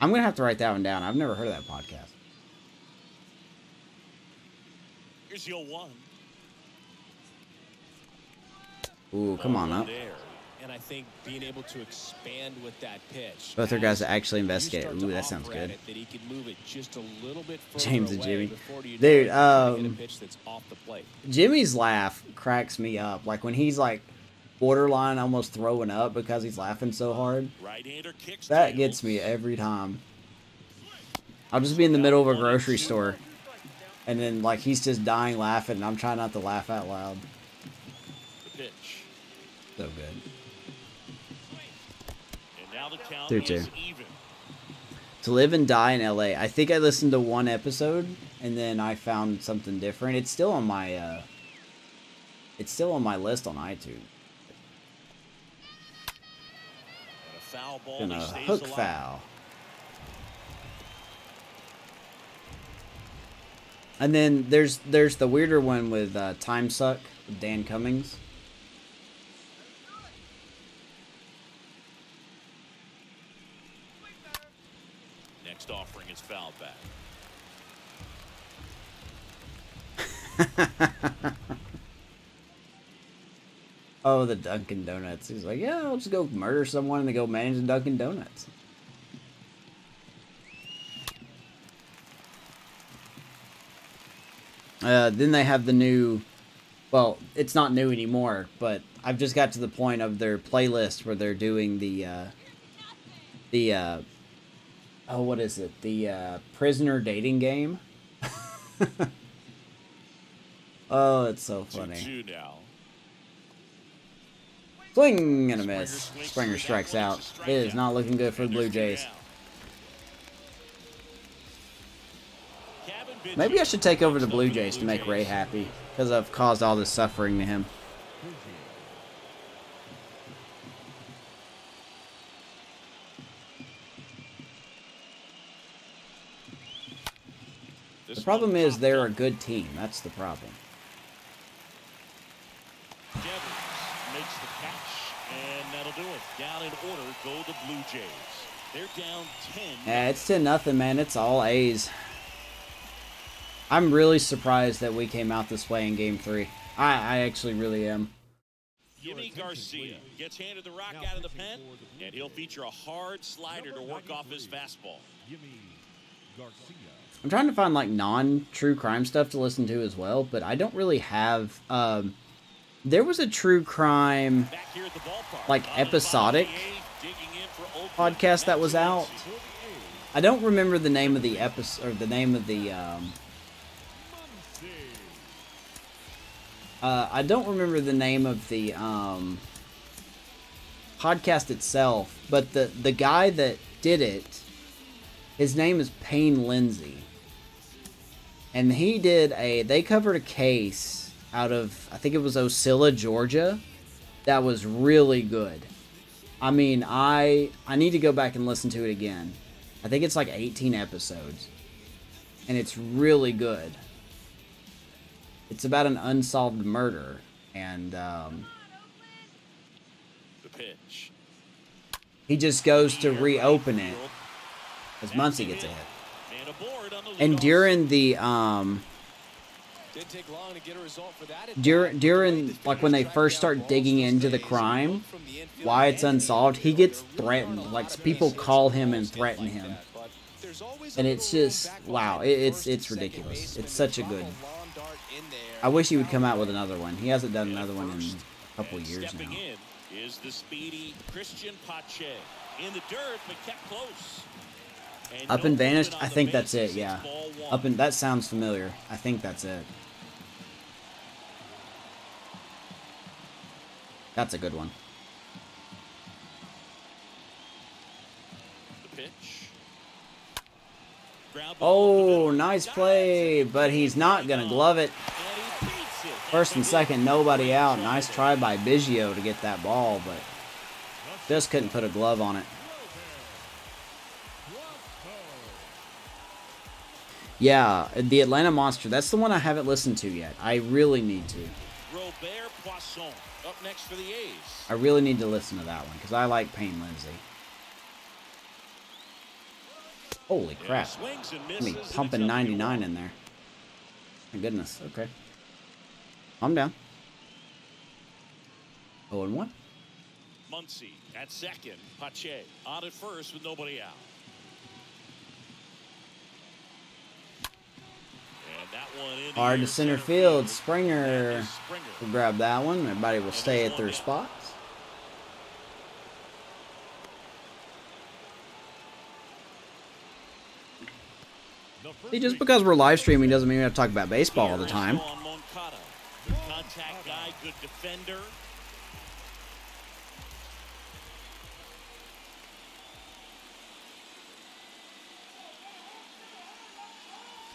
I'm gonna have to write that one down. I've never heard of that podcast. Here's the 0-1. Ooh, come on 0-1 up. there. And I think being able to expand with that pitch. Both are guys that as actually you investigate. start Ooh, to that sounds offer at good. it, that he can move it just a little bit further James and away Jimmy. before you know Dude, it, you're gonna hit a pitch that's off the plate. Jimmy's laugh cracks me up. Like when he's like borderline almost throwing up because he's laughing so hard. Right-hander kicks That tails. gets me every time. I'll just be in the middle of a grocery store, and then like he's just dying laughing, and I'm trying not to laugh out loud. The pitch. So good. And now the count 3-2. is even. To Live and Die in LA. I think I listened to one episode, and then I found something different. It's still on my list on iTunes. And a foul ball. Gonna He stays hook alive. foul. And then there's the weirder one with Time Suck with Dan Cummings. Next offering is foul back. Oh, the Dunkin' Donuts. He's like, yeah, I'll just go murder someone and then go manage the Dunkin' Donuts. Then they have the new, well, it's not new anymore, but I've just got to the point of their playlist where they're doing oh, what is it? The prisoner dating game. Oh, it's so funny. 2-2 now. Swing and a miss. Springer strikes out. It is not looking good for the Blue Jays. Maybe I should take over the Blue Jays to make Ray happy, because I've caused all this suffering to him. The problem is they're a good team. That's the problem. Makes the catch, and that'll do it. Down in order go the Blue Jays. They're down 10. Yeah, it's 10-0, man. It's all A's. I'm really surprised that we came out this way in Game 3. I actually really am. Jimmy Garcia gets handed the rock out of the pen, and he'll feature a hard slider to work off his fastball. I'm trying to find, like, non-true crime stuff to listen to as well, but I don't really have... there was a true crime, like, episodic podcast that was out. I don't remember the name of the episode, or the name of the, I don't remember the name of the, podcast itself, but the guy that did it, his name is Payne Lindsay. And he did they covered a case out of, I think it was Ocilla, Georgia, that was really good. I mean, I need to go back and listen to it again. I think it's like 18 episodes. And it's really good. It's about an unsolved murder. And The pitch. he just goes to reopen it as Muncy gets a hit. And during the Didn't take long to get a result for that. during like when they first start digging into the crime, why it's unsolved, he gets threatened. Like, people call him and threaten him, and it's just, wow, it's ridiculous. It's such a good. I wish he would come out with another one. He hasn't done another one in a couple of years now. Is the speedy Christian Pache in the dirt, but kept close. Up and vanished. I think that's it. Yeah, up and that sounds familiar. I think that's it. That's a good one. The pitch. Oh, nice play, but he's not gonna glove it. First and second, nobody out. Nice try by Biggio to get that ball, but just couldn't put a glove on it. Yeah, the Atlanta Monster. That's the one I haven't listened to yet. I really need to. Robert Poisson up next for the A's. I really need to listen to that one because I like Payne Lindsay. Holy crap. I mean, pumping 99 in there. My goodness. Okay. I'm down. 0-1. Muncy at second. Pache on at first with nobody out. And that one in Hard to center field. Springer will grab that one. Everybody will stay at their spots. See, just because we're live streaming doesn't mean we have to talk about baseball all the time. Contact guy, good defender.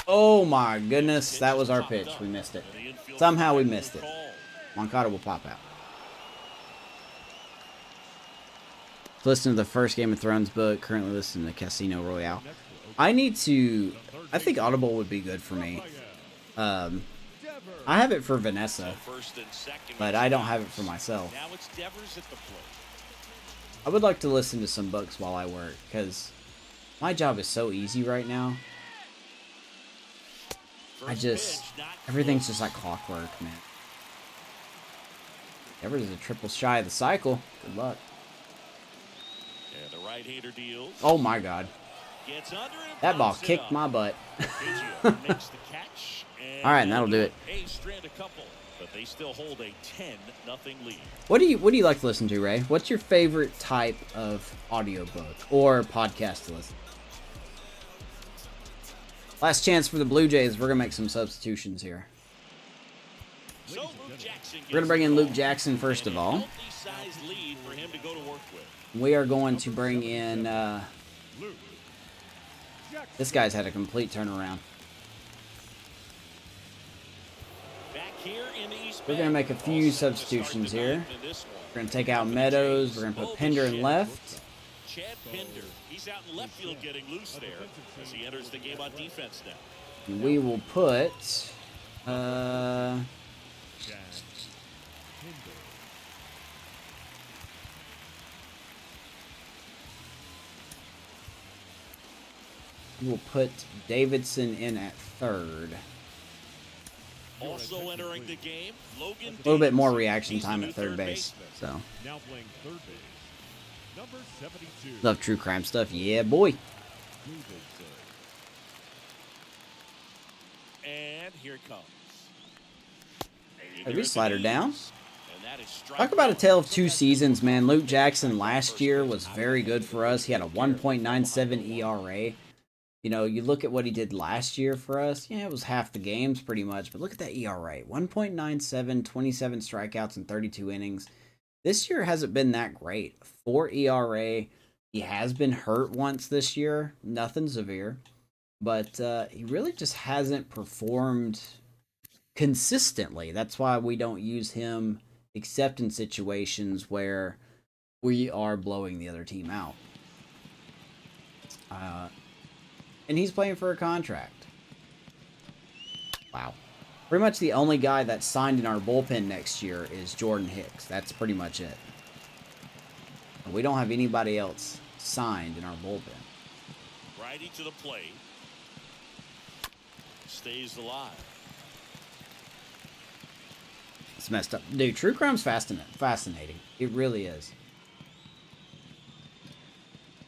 Oh my goodness, that was our pitch. We missed it. Somehow we missed it. Moncada will pop out. Listen to the first Game of Thrones book. Currently listening to Casino Royale. I need to... I think Audible would be good for me. I have it for Vanessa, First and second. but I don't have it for myself. Now it's Devers at the plate. I would like to listen to some books while I work, because my job is so easy right now. Everything's just like clockwork, man. Devers is a triple shy of the cycle. Good luck. And the right-hander deals. Oh my God. Gets under and That ball pops it kicked up. my butt. Biggio makes the catch. And All right, and that'll do it. A's strand a couple, but they still hold a 10-0 lead. What do you like to listen to, Ray? What's your favorite type of audiobook or podcast to listen? Last chance for the Blue Jays. We're gonna make some substitutions here. So Luke Jackson We're gonna bring in Luke Jackson first of all. Healthy-sized lead for him to go to work with. We are going to bring in. This guy's had a complete turnaround. Back here in the East We're gonna make a few substitutions here. We're gonna take out Meadows. We're gonna put Pender in left. Chad Pender, he's out in left field getting loose there as he enters the game on defense now. And we will put. We'll put Davidson in at third. Also entering the game, Logan. A little bit more reaction time at third base. So Now playing third base, number 72. love true crime stuff. Yeah, boy. And here it comes. Hey, we slide her down. And that is strike Talk about a one. tale of two seasons, man. Luke Jackson last year was very good for us. He had a 1.97 ERA. You know, you look at what he did last year for us. Yeah, it was half the games pretty much. But look at that ERA. 1.97, 27 strikeouts in 32 innings. This year hasn't been that great. 4 ERA. He has been hurt once this year. Nothing severe. But he really just hasn't performed consistently. That's why we don't use him except in situations where we are blowing the other team out. And he's playing for a contract. Wow. Pretty much the only guy that's signed in our bullpen next year is Jordan Hicks. That's pretty much it. We don't have anybody else signed in our bullpen. Righty to the plate. Stays alive. It's messed up. Dude, true crime's fascinating. It really is.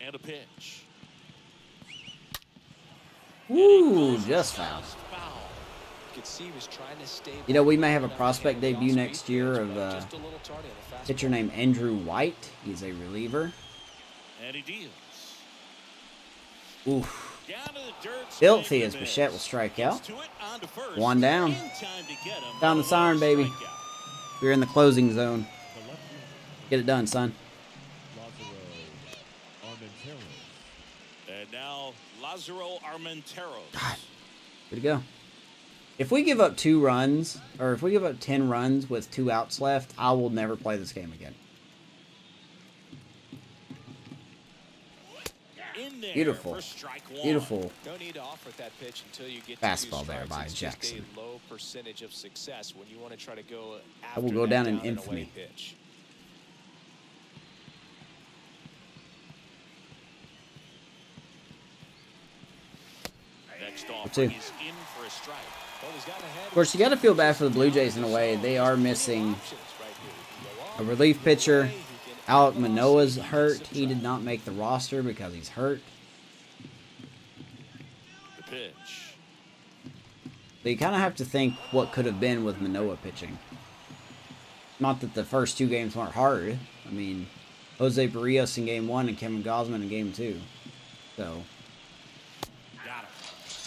And a pitch. Woo, just foul. Foul. You could see he was trying to stay. You know, we may have a prospect debut next year of Just a little tardy on the fastball. pitcher named Andrew White. He's a reliever. And he deals. Oof. Down to the dirt. Filthy swing as and a Bichette will miss. strike Gets out. to it, on to first. One down. In time to get him. Down the siren, baby. Strikeout. We're in the closing zone. The left fielder, Get it done, son. Lazaro Armenteros. And now Lazaro Armenteros. God. Good to go. If we give up 2 runs, or if we give up 10 runs with 2 outs left, I will never play this game again. In there Beautiful. for strike one. Beautiful. No need to offer that pitch until you get Fastball to 2 there strikes. by It's Jackson. Just a low percentage of success when you want to try to go I will after go that down in and away infamy. pitch. Next off, Two. he's in for a strike. Well, he's gotten ahead. Of course, you got to feel bad for the Blue Jays in a way. They are missing a relief pitcher. Alec Manoah's hurt. He did not make the roster because he's hurt. The pitch. So you kind of have to think what could have been with Manoah pitching. Not that the first 2 games weren't hard. I mean, Jose Barrios in Game 1 and Kevin Gausman in Game 2. So, Got him.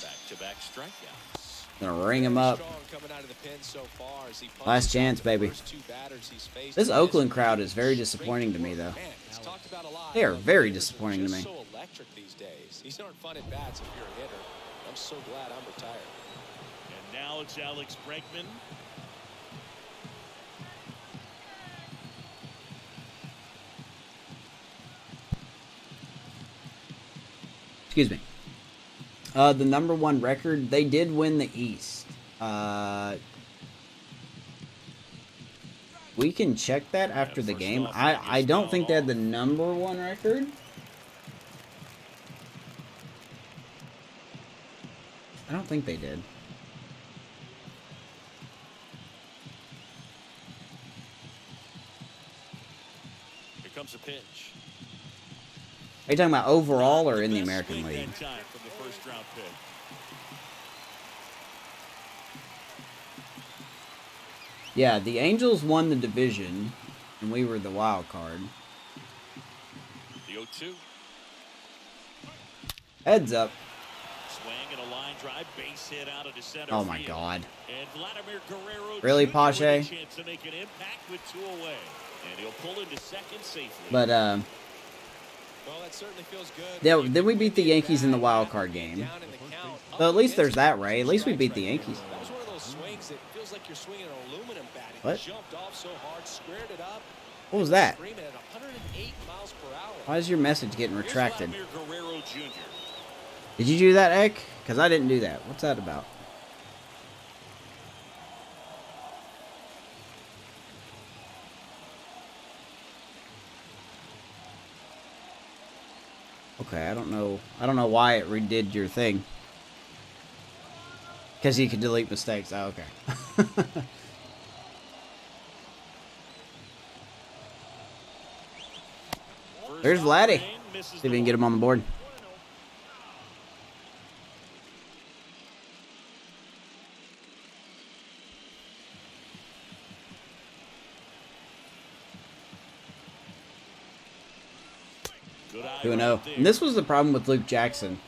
Back-to-back strikeouts. gonna ring him up. Strong coming out of the pen so far as he Last chance, the baby. first 2 batters he's faced. This He Oakland has crowd is very straight disappointing to me, work. though. Man, it's talked about a lot. They are but very hitters disappointing to just me. so electric these days. These aren't fun at bats if you're a hitter. I'm so glad I'm retired. And now it's Alex Bregman. Excuse me. The #1 record, they did win the East. We can check that after the game. I don't think they had the #1 record. I don't think they did. Here comes a pitch. Are you talking about overall or in the American League? Time from the first round pick. Yeah, the Angels won the division, and we were the wild card. The 0-2. Heads up. Swing and a line drive, base hit out of the center Oh my field. God. And Vladimir Guerrero Really, Jr. Pache? with a chance to make an impact with 2 away. And he'll pull into second safely. But, Well, that certainly feels good. yeah, then we beat the Yankees in the wild card game. Down in the count. So at least there's that, right? At least we beat the Yankees. That was one of those swings that feels like you're swinging an aluminum bat. It What? jumped off so hard, squared it up. What was that? Screaming at 108 miles per hour. Why is your message getting Here's retracted? Vladimir Guerrero Jr. Did you do that, Ek? Because I didn't do that. What's that about? Okay, I don't know why it redid your thing. Because you can delete mistakes. Oh, okay. There's Vladdy. See if we can get him on the board. Good eye 2-0. right there. And this was the problem with Luke Jackson.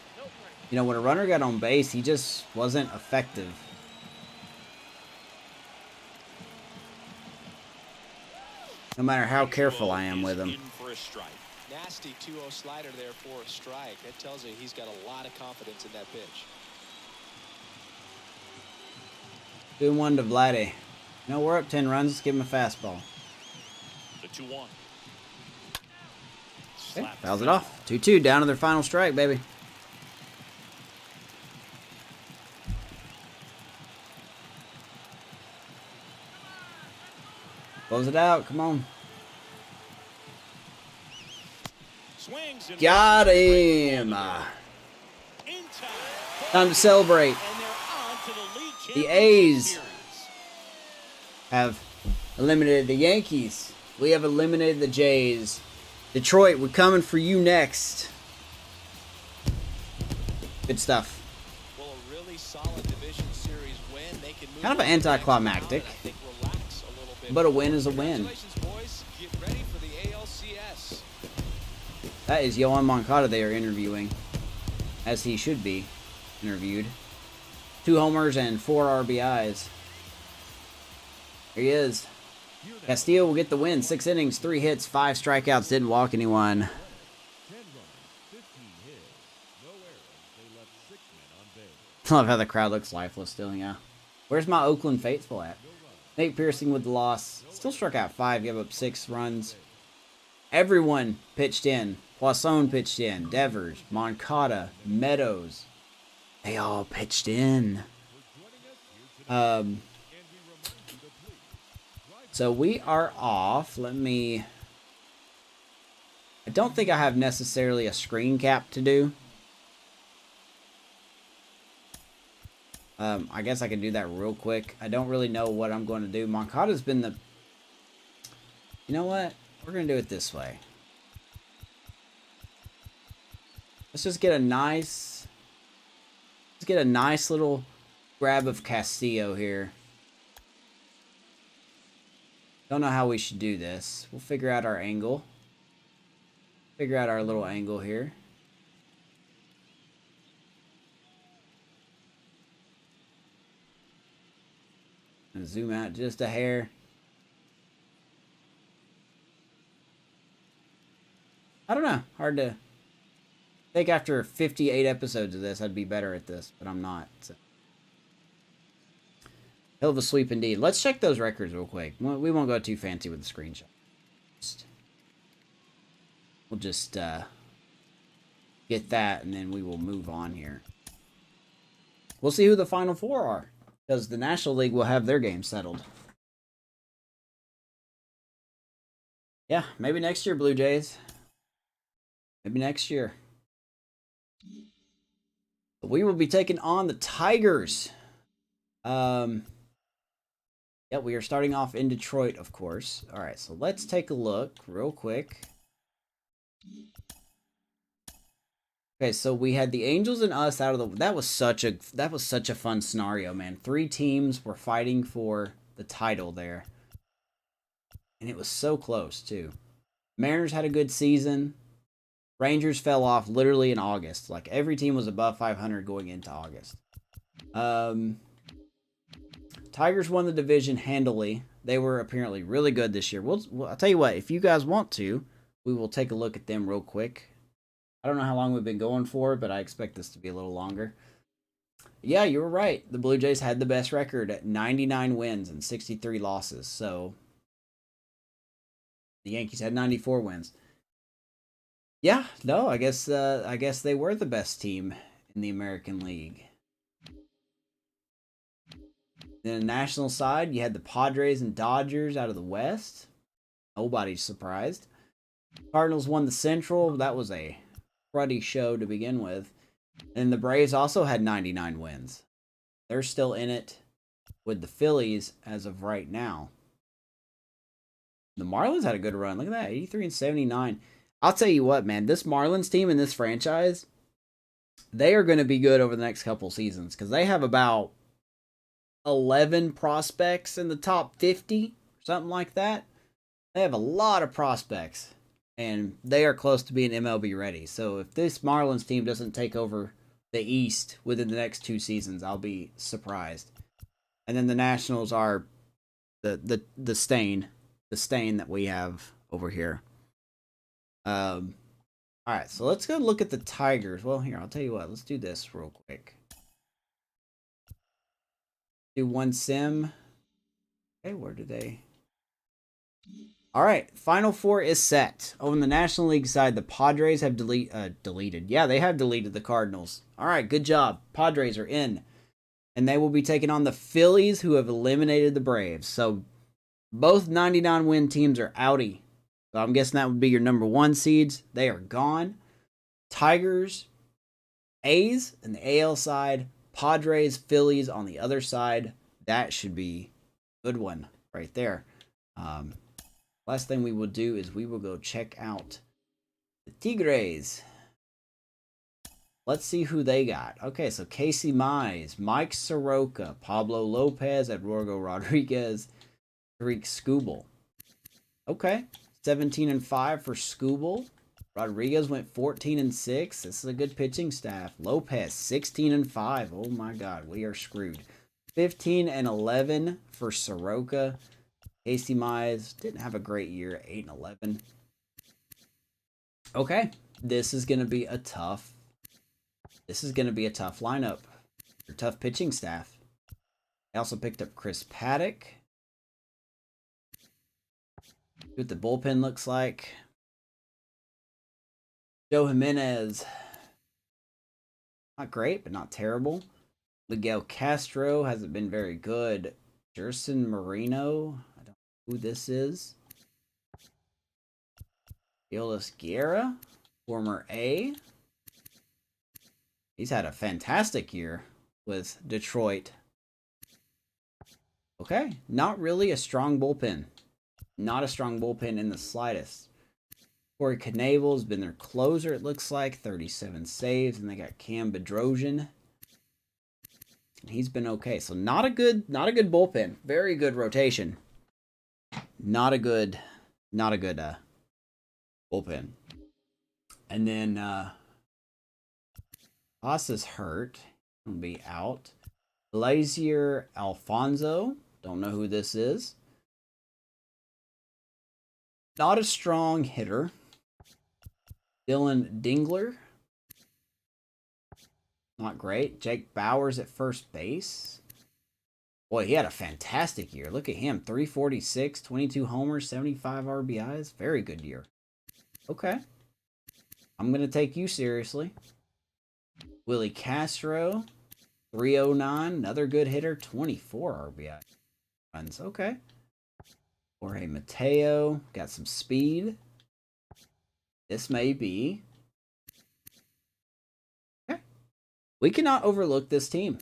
You know, when a runner got on base, he just wasn't effective. No matter how careful I am with him. In for a strike. Nasty 2-0 slider there for a strike. That tells you he's got a lot of confidence in that pitch. 2-1 to Vladdy. No, we're up 10 runs. Let's give him a fastball. The 2-1. Okay, fouls it off. 2-2, down to their final strike, baby. Close it out. Come on. Swings and Got him. in time. Time to celebrate. And they're on to the league The championship A's series. have eliminated the Yankees. We have eliminated the Jays. Detroit, we're coming for you next. Good stuff. Well, a really solid division series win. They can move Kind of on an to the next anticlimactic. round and I think relax a little bit. But a win is a win. Congratulations, boys. Get ready for the ALCS. That is Yohan Moncada they are interviewing. As he should be interviewed. 2 homers and 4 RBIs. Here he is. Castillo will get the win. 6 innings, 3 hits, 5 strikeouts, didn't walk anyone. 10 runs, 15 hits, no errors. They left 6 men on base. I love how the crowd looks lifeless still, yeah. Where's my Oakland Faithful at? Nate Pearson with the loss. Still struck out 5, gave up 6 runs. Everyone pitched in. Poisson pitched in. Devers, Moncada, Meadows. They all pitched in. So we are off. Let me... I don't think I have necessarily a screen cap to do. I guess I can do that real quick. I don't really know what I'm going to do. Moncada's been the... You know what? We're going to do it this way. Let's just get a nice... Let's get a nice little grab of Castillo here. Don't know how we should do this. We'll figure out our angle. Figure out our little angle here. And zoom out just a hair. I don't know. Hard to... I think after 58 episodes of this, I'd be better at this, but I'm not. So. Hell of a sweep indeed. Let's check those records real quick. We won't go too fancy with the screenshot. We'll just get that, and then we will move on here. We'll see who the final 4 are. because the National League will have their game settled. Yeah, maybe next year, Blue Jays. Maybe next year. We will be taking on the Tigers. Yeah, we are starting off in Detroit, of course. All right, so let's take a look real quick. Okay, so we had the Angels and us out of the. That was such a fun scenario, man. 3 teams were fighting for the title there, and it was so close too. Mariners had a good season. Rangers fell off literally in August. Like every team was above 500 going into August. Tigers won the division handily. They were apparently really good this year. I'll tell you what, if you guys want to, we will take a look at them real quick. I don't know how long we've been going for, but I expect this to be a little longer. Yeah, you were right. The Blue Jays had the best record at 99 wins and 63 losses. So the Yankees had 94 wins. Yeah, no, I guess they were the best team in the American League. Then the national side, you had the Padres and Dodgers out of the West. Nobody's surprised. Cardinals won the Central. That was a cruddy show to begin with. And the Braves also had 99 wins. They're still in it with the Phillies as of right now. The Marlins had a good run. Look at that, 83 and 79. I'll tell you what, man, this Marlins team and this franchise, they are going to be good over the next couple seasons because they have about 11 prospects in the top 50, something like that. They have a lot of prospects, and they are close to being MLB ready. So if this Marlins team doesn't take over the East within the next 2 seasons, I'll be surprised. And then the Nationals are the stain that we have over here. All right, so let's go look at the Tigers. Well, here, I'll tell you what. Let's do this real quick. Do one sim. Okay, where do they? All right, Final Four is set. On the National League side, the Padres have deleted. Yeah, they have deleted the Cardinals. All right, good job. Padres are in. And they will be taking on the Phillies, who have eliminated the Braves. So both 99-win teams are outie. So I'm guessing that would be your number 1 seeds. They are gone. Tigers, A's in the AL side. Padres, Phillies on the other side. That should be a good one right there. Last thing we will do is we will go check out the Tigres. Let's see who they got. Okay, so Casey Mize, Mike Soroka, Pablo Lopez, Eduardo Rodriguez, Tariq Skubal. Okay, 17-5 for Skubal. Rodriguez went 14-6. This is a good pitching staff. Lopez 16-5. Oh my God, we are screwed. 15-11 for Soroka. Casey Mize didn't have a great year. 8-11. Okay, this is gonna be a tough. This is gonna be a tough lineup. Or tough pitching staff. I also picked up Chris Paddock. See what the bullpen looks like. Joe Jimenez. Not great, but not terrible. Miguel Castro hasn't been very good. Jerson Marino. I don't know who this is. Yolis Guerra, former A. He's had a fantastic year with Detroit. Okay, not really a strong bullpen. Not a strong bullpen in the slightest. Corey Knebel's been their closer, it looks like. 37 saves. And they got Cam Bedrosian. He's been okay. So not a good bullpen. Very good rotation. Not a good bullpen. And then Haas is hurt. He'll be out. Lazier Alfonso. Don't know who this is. Not a strong hitter. Dylan Dingler. Not great. Jake Bowers at first base. Boy, he had a fantastic year. Look at him. 346, 22 homers, 75 RBIs. Very good year. Okay. I'm going to take you seriously. Willie Castro. 309, another good hitter, 24 RBI runs. Okay. Jorge Mateo, got some speed. This may be. Okay. We cannot overlook this team.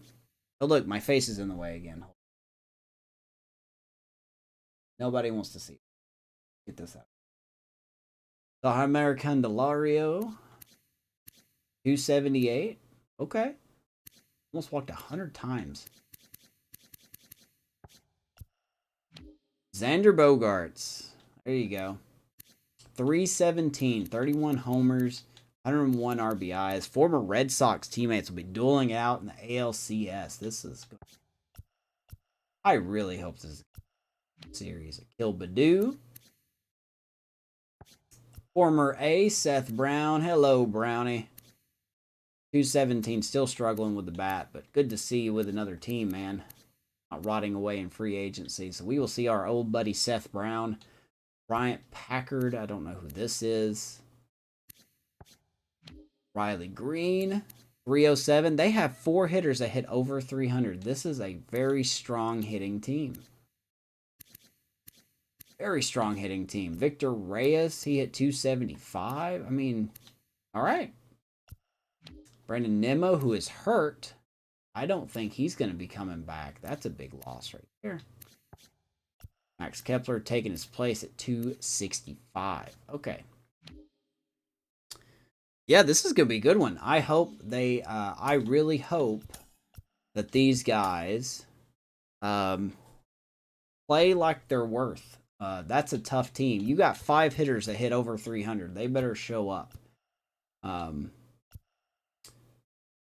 Oh, look, my face is in the way again. Nobody wants to see it. Get this out. The American Candelario, 278. Okay. Almost walked 100 times. Xander Bogaerts. There you go. 317, 31 homers, 101 RBIs. Former Red Sox teammates will be dueling out in the ALCS. This is good. I really hope this is a series. Akil Baddoo. Former A, Seth Brown. Hello, Brownie. 217, still struggling with the bat, but good to see you with another team, man. Not rotting away in free agency. So we will see our old buddy Seth Brown. Bryant Packard, I don't know who this is. Riley Green, 307. They have 4 hitters that hit over 300. This is a very strong hitting team. Very strong hitting team. Victor Reyes, he hit 275. I mean, all right. Brandon Nimmo, who is hurt. I don't think he's going to be coming back. That's a big loss right there. Max Kepler taking his place at 265. Okay. Yeah, this is going to be a good one. I hope they, I really hope that these guys play like they're worth. That's a tough team. You got 5 hitters that hit over 300. They better show up.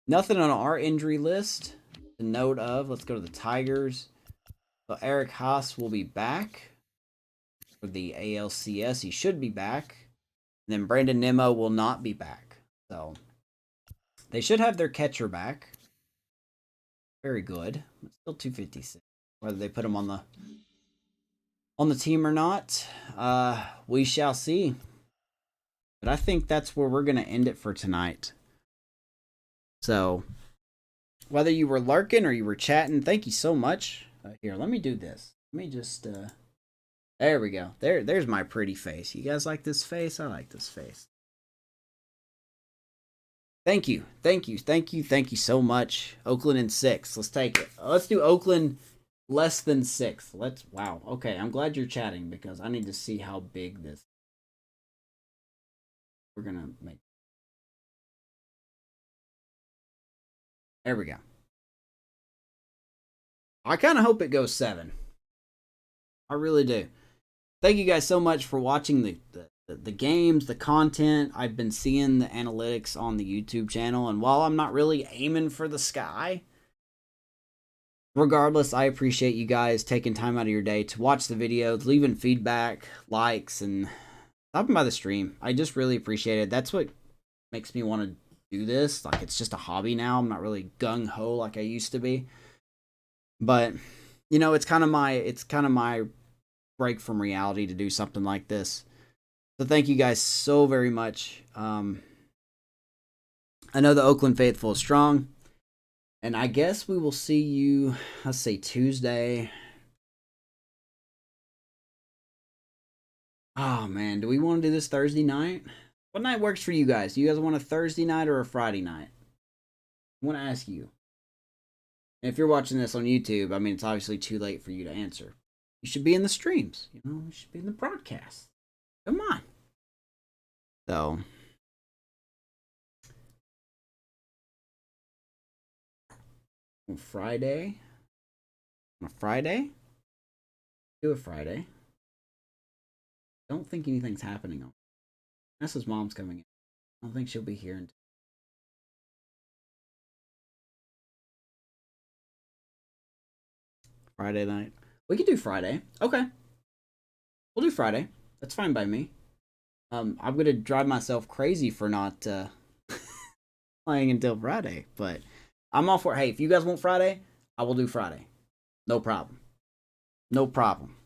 Nothing on our injury list to note of. Let's go to the Tigers. So Eric Haas will be back for the ALCS. He should be back. And then Brandon Nimmo will not be back. So they should have their catcher back. Very good. Still 256. Whether they put him on the team or not, we shall see. But I think that's where we're going to end it for tonight. So, whether you were lurking or you were chatting, thank you so much. Here, let me do this. Let me just, there we go. There's my pretty face. You guys like this face? I like this face. Thank you. Thank you. Thank you. Thank you so much. Oakland in 6. Let's take it. Let's do Oakland less than 6. Wow. Okay, I'm glad you're chatting because I need to see how big this. We're going to make. There we go. I kind of hope it goes 7. I really do. Thank you guys so much for watching the games, the content. I've been seeing the analytics on the YouTube channel, and while I'm not really aiming for the sky, regardless, I appreciate you guys taking time out of your day to watch the videos, leaving feedback, likes, and stopping by the stream. I just really appreciate it. That's what makes me want to do this. Like, it's just a hobby now. I'm not really gung-ho like I used to be. But, you know, it's kind of my break from reality to do something like this. So thank you guys so very much. I know the Oakland faithful is strong. And I guess we will see you, let's say Tuesday. Oh, man. Do we want to do this Thursday night? What night works for you guys? Do you guys want a Thursday night or a Friday night? I want to ask you. And if you're watching this on YouTube, I mean, it's obviously too late for you to answer. You should be in the streams. You know, you should be in the broadcast. Come on. So. On Friday? On a Friday? Do a Friday. Don't think anything's happening on. That's his mom's coming in. I don't think she'll be here until Friday night. We could do Friday. Okay. We'll do Friday. That's fine by me. I'm gonna drive myself crazy for not playing until Friday, but I'm all for it. Hey, if you guys want Friday, I will do Friday. No problem. No problem.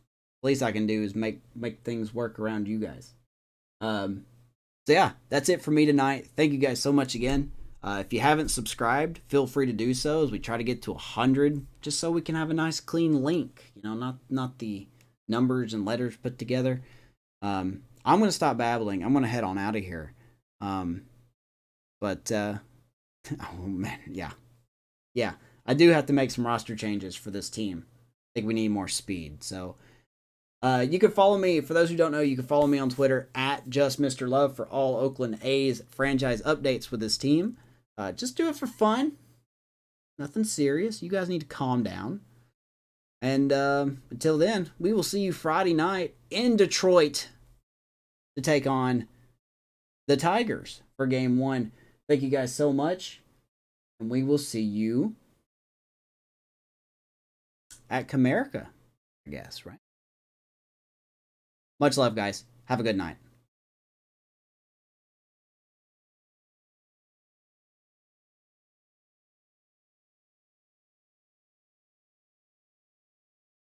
Least I can do is make things work around you guys. So yeah, that's it for me tonight. Thank you guys so much again. If you haven't subscribed, feel free to do so as we try to get to 100, just so we can have a nice clean link. You know, not the numbers and letters put together. I'm going to stop babbling. I'm going to head on out of here. Oh man, yeah. I do have to make some roster changes for this team. I think we need more speed. So you can follow me. For those who don't know, you can follow me on Twitter at @JustMrLove for all Oakland A's franchise updates with this team. Just do it for fun. Nothing serious. You guys need to calm down. And until then, we will see you Friday night in Detroit to take on the Tigers for Game 1. Thank you guys so much. And we will see you at Comerica, I guess, right? Much love, guys. Have a good night.